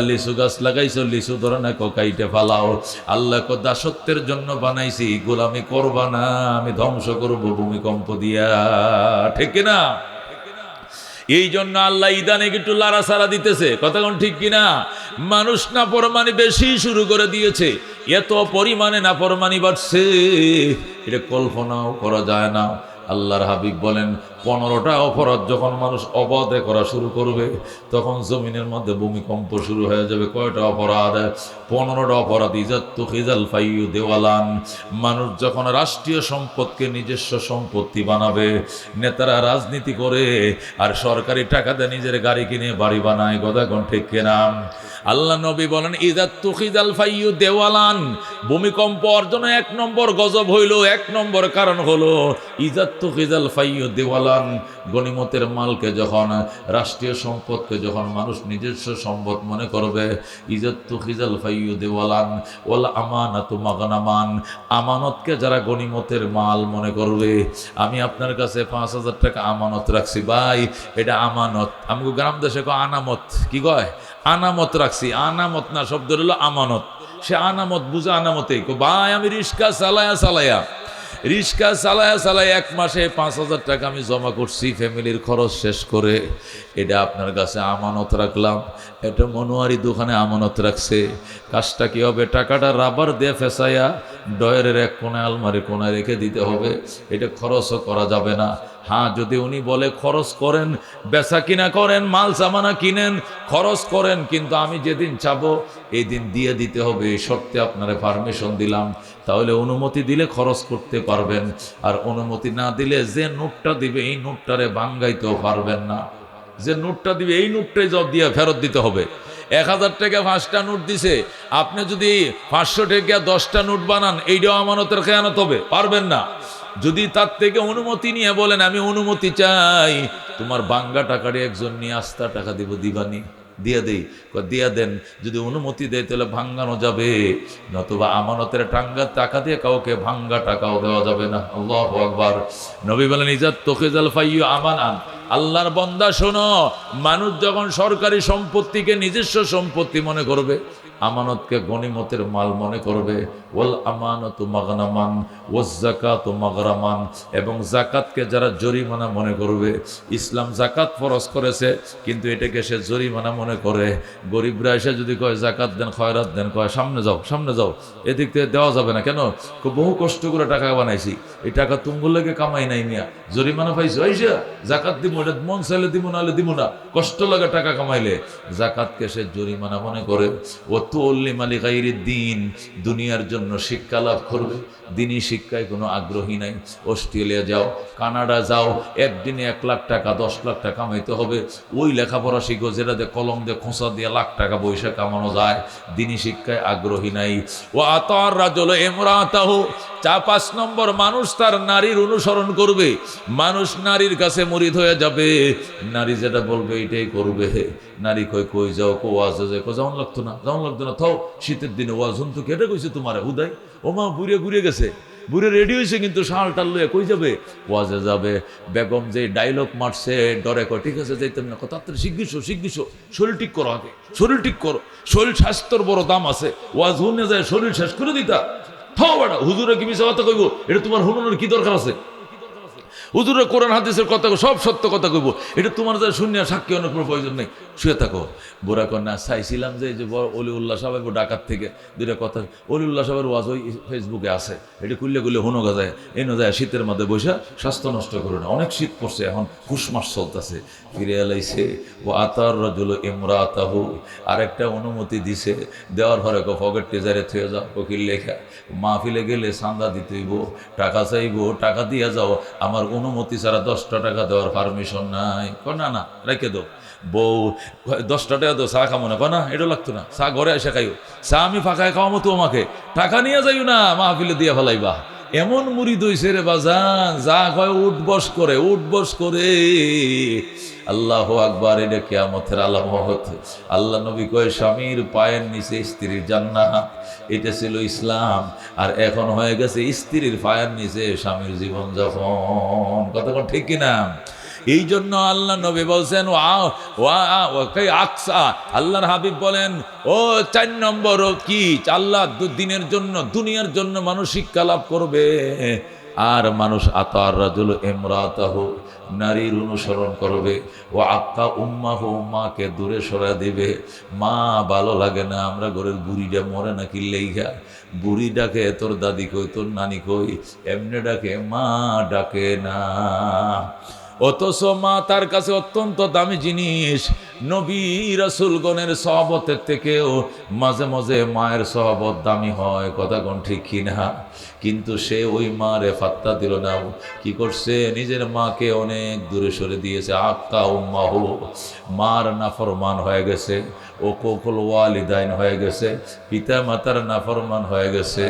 লিচু গাছ লাগাইছো, লিচু ধরে না, কাইটে ফেলাও। আল্লাহ দাসত্বের জন্য বানাইছি, গোলামি করবা না, আমি ধ্বংস করবো ভূমিকম্প দিয়া, ঠিক না? এই জন্য আল্লাহ ইদানে একটু লাড়াছাড়া দিতেছে। কথা কোন ঠিক কিনা? মানুষ নাফরমানি বেশি শুরু করে দিয়েছে, এত পরিমাণে নাফরমানি বাড়ছে, এটা কল্পনাও করা যায় না। আল্লাহর হাবিব বলেন 15টা অপরাধ যখন মানুষ অবাধে করা শুরু করবে, তখন জমিনের মধ্যে ভূমিকম্প শুরু হয়ে যাবে। কয়টা অপরাধ? 15টা অপরাধ। ইজাত্তু খিজাল ফাইয়ু দেওয়ালান, মানুষ যখন রাষ্ট্রীয় সম্পদকে নিজস্ব সম্পত্তি বানাবে, নেতারা রাজনীতি করে আর সরকারি টাকাতে নিজের গাড়ি কিনে বাড়ি বানায়। কথা কোন ঠিক কিনা? আল্লাহ নবী বলেন ইজাত্তু খিজাল ফাইয়ু দেওয়ালান, ভূমিকম্প অর্জনে 1 নম্বর গজব হইল, 1 নম্বর কারণ হলো ইজাত্তু খিজাল ফাইয়ু দেওয়ালান। গনিমতের মালকে যখন, রাষ্ট্রীয় সম্পদকে যখন মানুষ নিজস্ব সম্পদ মনে করবে, ইজাত্তু খিজাল ফাইয়ু দেওয়ালান। ওয়াল আমানাতু মাগনামান, আমানতকে যারা গনিমতের মাল মনে করবে। আমি আপনার কাছে 5000 টাকা আমানত রাখছি, ভাই এটা আমানত। আমাকে গ্রাম দেশে আনামত, কি কয়? আনামত রাখছি। আনামত না, শব্দ হলো আমানত। সে আনামত বুঝে আনামতেই ভাই, আমি রিক্সা চালায়া 1 মাসে 5000 টাকা আমি জমা করছি ফ্যামিলির খরচ শেষ করে, এটা আপনার কাছে আমানত রাখলাম। এটা মনোয়ারি দোকানে আমানত রাখছে। কাজটা কি হবে? টাকাটা রাবার দিয়ে ফেসাইয়া ডয়ারের এক কোনায়, আলমারি কোনায় রেখে দিতে হবে। এটা খরচও করা যাবে না। হ্যাঁ, যদি উনি বলে খরচ করেন, বেচা কিনা করেন, মাল সামানা কিনেন, খরচ করেন, কিন্তু আমি যেদিন চাবো এই দিন দিয়ে দিতে হবে, এই শর্তে আপনারা পারমিশন দিলাম। তাহলে অনুমতি দিলে খরচ করতে পারবেন, আর অনুমতি না দিলে যে নোটটা দিবে এই নোটটারে ভাঙ্গাইতেও পারবেন না। যে নোটটা দিবে এই নোটটাই জব দিয়ে ফেরত দিতে হবে। 1000 টাকা 5টা নোট দিছে, আপনি যদি 500 টাকা 10টা নোট বানান, এইটাও আমানতের খেয়ানত হবে, পারবেন না। যদি তার থেকে অনুমতি নিয়ে বলেন আমি অনুমতি চাই, তোমার ভাঙ্গা টাকারে একজন নিয়ে আস্তা টাকা দিব, দিবানি? দিয়ে দেই, দিয়া দেন। যদি অনুমতি দেয় তাহলে ভাঙ্গানো যাবে, নতুবা আমানতের টাকা দিয়ে কাউকে ভাঙ্গা টাকাও দেওয়া যাবে না। আল্লাহু আকবার। নবী বলেন ইজাত্তু খিজাল ফাইয়ু আমানান। আল্লাহর বান্দা শোনো, মানুষ যখন সরকারি সম্পত্তিকে নিজস্ব সম্পত্তি মনে করবে, আমানতকে গনিমতের মাল মনে করবে, ওয়াল আমানাতু মাগনামান ওয়াজ যাকাতু মাগরামান, এবং যাকাতকে যারা জরিমানা মনে করবে। ইসলাম যাকাত ফরজ করেছে, কিন্তু এটাকে সে জরিমানা মনে করে। গরিবরা এসে যদি কয় যাকাত দেন, খয়রাত দেন, কয় সামনে যাও, এদিক থেকে দেওয়া যাবে না। কেন? বহু কষ্ট করে টাকা বানাইছি, এই টাকা তুমগুলো লেগে কামাই নাই মিয়া, জরিমানা পাইছো, আইসা যাকাত দিব, এটা মন চাইলে দিব, নাহলে দিব না, কষ্ট লাগে টাকা কামাইলে। যাকাতকে সে জরিমানা মনে করে। ও তুল্লি মালি গাইরি দিন, দুনিয়ার জন্য শিক্ষা লাভ করবে, দিনই শিক্ষায় কোনো আগ্রহী নাই। অস্ট্রেলিয়া যাও, কানাডা যাও, একদিনে 1 লাখ টাকা 10 লাখ টাকা কামাইতে হবে, ওই লেখাপড়া শিখো যেটা দিয়ে কলম দিয়ে খোঁচা দিয়ে লাখ টাকা পয়সা কামানো যায়, দিনই শিক্ষায় আগ্রহী নাই। ও আতার রাজল ইমরাতাহু, 5 নম্বর মানুষ তার নারীর অনুসরণ করবে। মানুষ নারীর কাছে মুরিদ হয়ে যাবে, নারী যেটা বলবে এটাই করবে। নারী কই যাও, ওয়াজে যায়, যাওয়ান লাগতো না, থাও, শীতের দিনে ওয়াজ হুন তো কেটে কইছে তোমার হুদাই, ও মা বুড়ে ঘুরে গেছে, বুড়ে রেডি হয়েছে, কিন্তু শাল টাল লইয়া কই যাবে? ওয়াজে যাবে। বেগম যে ডায়লগ মারছে, ডরে কয় ঠিক আছে যাইতাম না, তাড়াতাড়ি শিগগিসো, শরীর ঠিক করো, আগে শরীর ঠিক করো, শরীর স্বাস্থ্যর বড় দাম আছে। ওয়াজ হুনে যায় শরীর শেষ করে দিতা, থাও বেটা, হুজুরে কি মিশা কথা কইব, এটা তোমার হুনুনের কি দরকার আছে? হুজুরের কোরআন হাদিসের কথা সব সত্য কথা কইব, এটা তোমার যা শূন্য সাক্ষী অনেক কোনো প্রয়োজন নেই, শুয়ে থাকো। বুড়া কন্যা চাইছিলাম যে অলিউল্লাহ সাহেব ডাকাত থেকে দুইটা কথা, অলিউল্লাহ সাহেবের ওয়াজ ওই ফেসবুকে আছে, এটা খুললে খুললে হুনো গাজায় এনো যায়, শীতের মধ্যে বসে স্বাস্থ্য নষ্ট করে না, অনেক শীত পড়ছে, এখন পুষ মাস চলতেছে। ফিরে এলাইছে ও আতার রাজুল ইমরাতাহু, আরেকটা অনুমতি দিছে, দেওয়ার পরে পকেট টেজারে থুয়ে যাও, কোকিল লেখা মাহফিলে গেলে চান্দা দিতেইব, টাকা চাইব, টাকা দিয়ে যাও, আমার অনুমতি ছাড়া 10টা টাকা দেওয়ার পারমিশন নাই। না না রেখে দাও। বউ 10টা টাকা দাও, চা খামো না, না এটা লাগতো না, চা ঘরে এসে খাইও, চা আমি ফাঁকায় খাওয়ামো তোমাকে, টাকা নিয়ে যাইও না, মাহফিলে দিয়ে ফেলাইবা। এমন মুড়ি দইছে রে বাজান, যা কয় উঠ বস করে, উঠ বস করে। আল্লাহ আকবার, এটা কিয়ামতের আলামত। আল্লাহ নবী কয় স্বামীর পায়ের নিচে স্ত্রীর জান্নাত, এটা ছিল ইসলাম। আর এখন হয়ে গেছে স্ত্রীর পায়ের নিচে স্বামীর জীবন যাপন। কতক্ষণ ঠিক কিনা? এই জন্য আল্লাহ নবী বলছেন আকসা, আল্লাহর হাবিব বলেন ও 4 নম্বর কি, আল্লাহ দিনের জন্য, দুনিয়ার জন্য মানুষ শিক্ষা লাভ করবে, আর মানুষ আতার রাজুল ইমরাতাহু, নারীর অনুসরণ করবে, ও আক্কা উম্মাহু, মাকে দূরে সরা দিবে। মা ভালো লাগে না, আমরা ঘরের বুড়িটা মরে নাকি লেইগা, বুড়ি ডাকে তোর দাদি কই, তোর নানি কই, এমনি ডাকে, মা ডাকে না। অথচ মা তার কাছে অত্যন্ত দামি জিনিস। নবী রাসূলগণের সহবতের থেকেও মাঝে মাঝে মায়ের সহবত দামি হয়, কথা কোন ঠিক কিনা? কিন্তু সে ওই মারে ফাত্তা দিল না, কি করছে, নিজের মাকে অনেক দূরে সরে দিয়েছে। আক্কা উম্মাহু, মার নাফরমান হয়ে গেছে, ও কোকুল ওয়ালিদাইন হয়ে গেছে, পিতা মাতার নাফরমান হয়ে গেছে।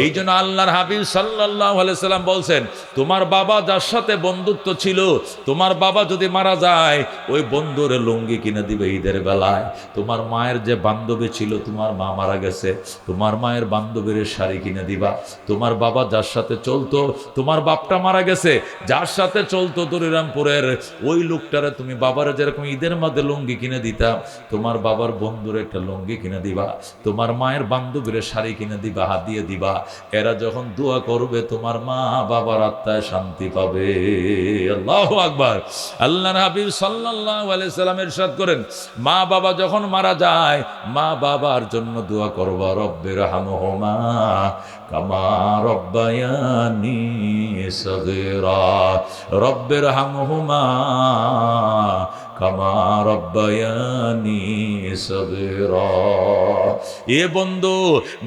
এই জন্য আল্লাহর হাবিব সাল্লাল্লাহু আলাইহি সাল্লাম বলছেন, তোমার বাবা যার সাথে বন্ধুত্ব ছিল, তোমার বাবা যদি মারা যায়, ওই বন্ধুরে লুঙ্গি কিনে দিবে ঈদের বেলায়। তোমার মায়ের যে বান্ধবী ছিল, তোমার মা মারা গেছে, তোমার মায়ের বান্ধবীর শাড়ি কিনে দিবা। তোমার বাবা যার সাথে চলতো, তোমার বাপটা মারা গেছে, যার সাথে চলতো দরিরামপুরের, ওই লোকটারে তুমি বাবারে যেরকম ঈদের মধ্যে লুঙ্গি কিনে দিতা, তোমার বাবার বন্ধুর একটা লুঙ্গি কিনে দিবা। তোমার মায়ের বান্ধবীর শাড়ি কিনে দিবা, হাত দিয়ে দিবা। এরা যখন দোয়া করবে, তোমার মা বাবার আত্মায় শান্তি পাবে। আল্লাহু আকবার। আল্লাহর হাবিব সাল্লাল্লাহু আলাইহি সাল্লাম ইরশাদ করেন, মা বাবা যখন মারা যায়, মা বাবার জন্য দোয়া করবা, রব্বির হামহুমা কামা রব্বায়ানি সগীরা, রব্বির হামহুমা কামা রব্বায়ানি সগীরা। এ বন্ধু,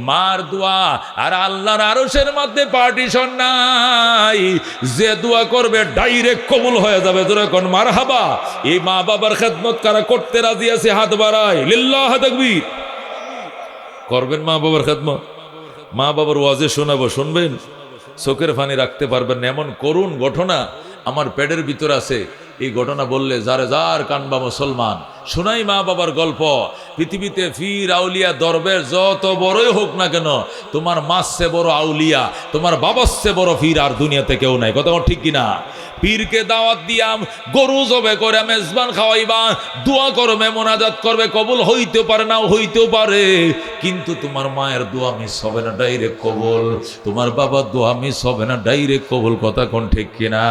মার দোয়া আর আল্লাহর আরশের মধ্যে পার্টিশন নাই, যে দোয়া করবে ডাইরেক্ট কবুল হয়ে যাবে। যখন মারহাবা। এই মা বাবার খেদমত কারা করতে রাজি আছে, হাত বাড়ায়, লিল্লাহ তাকবীর। করবেন মা বাবার খেদমত? মা বাবার ওয়াজে শোনাবো, শুনবেন? চোখের পানি রাখতে পারবেন না, এমন করুণ ঘটনা আমার পেটের ভিতর আছে। এই ঘটনা বললে যারে যার কানবা মুসলমান। শোনাই মা বাবার গল্প। পৃথিবীতে ফির আউলিয়া দরবেশ যত বড়ই হোক না কেন, তোমার মাসে বড় আউলিয়া, তোমার বাবাসে বড় ফির আর দুনিয়াতে কেউ নাই। কথা ঠিক কিনা? পীরকে দাওয়াত দিয়াম, গরু জবে করে মেজবান খাওয়াইবা, দোয়া করবে, মোনাজাত করবে, কবুল হইতেও পারে, নাও হইতেও পারে, কিন্তু তোমার মায়ের দোয়া মিস হবে না, ডাইরেক্ট কবুল। তোমার বাবার দোয়া মিস হবে না, ডাইরেক্ট কবুল। কথা কোন ঠিক কিনা?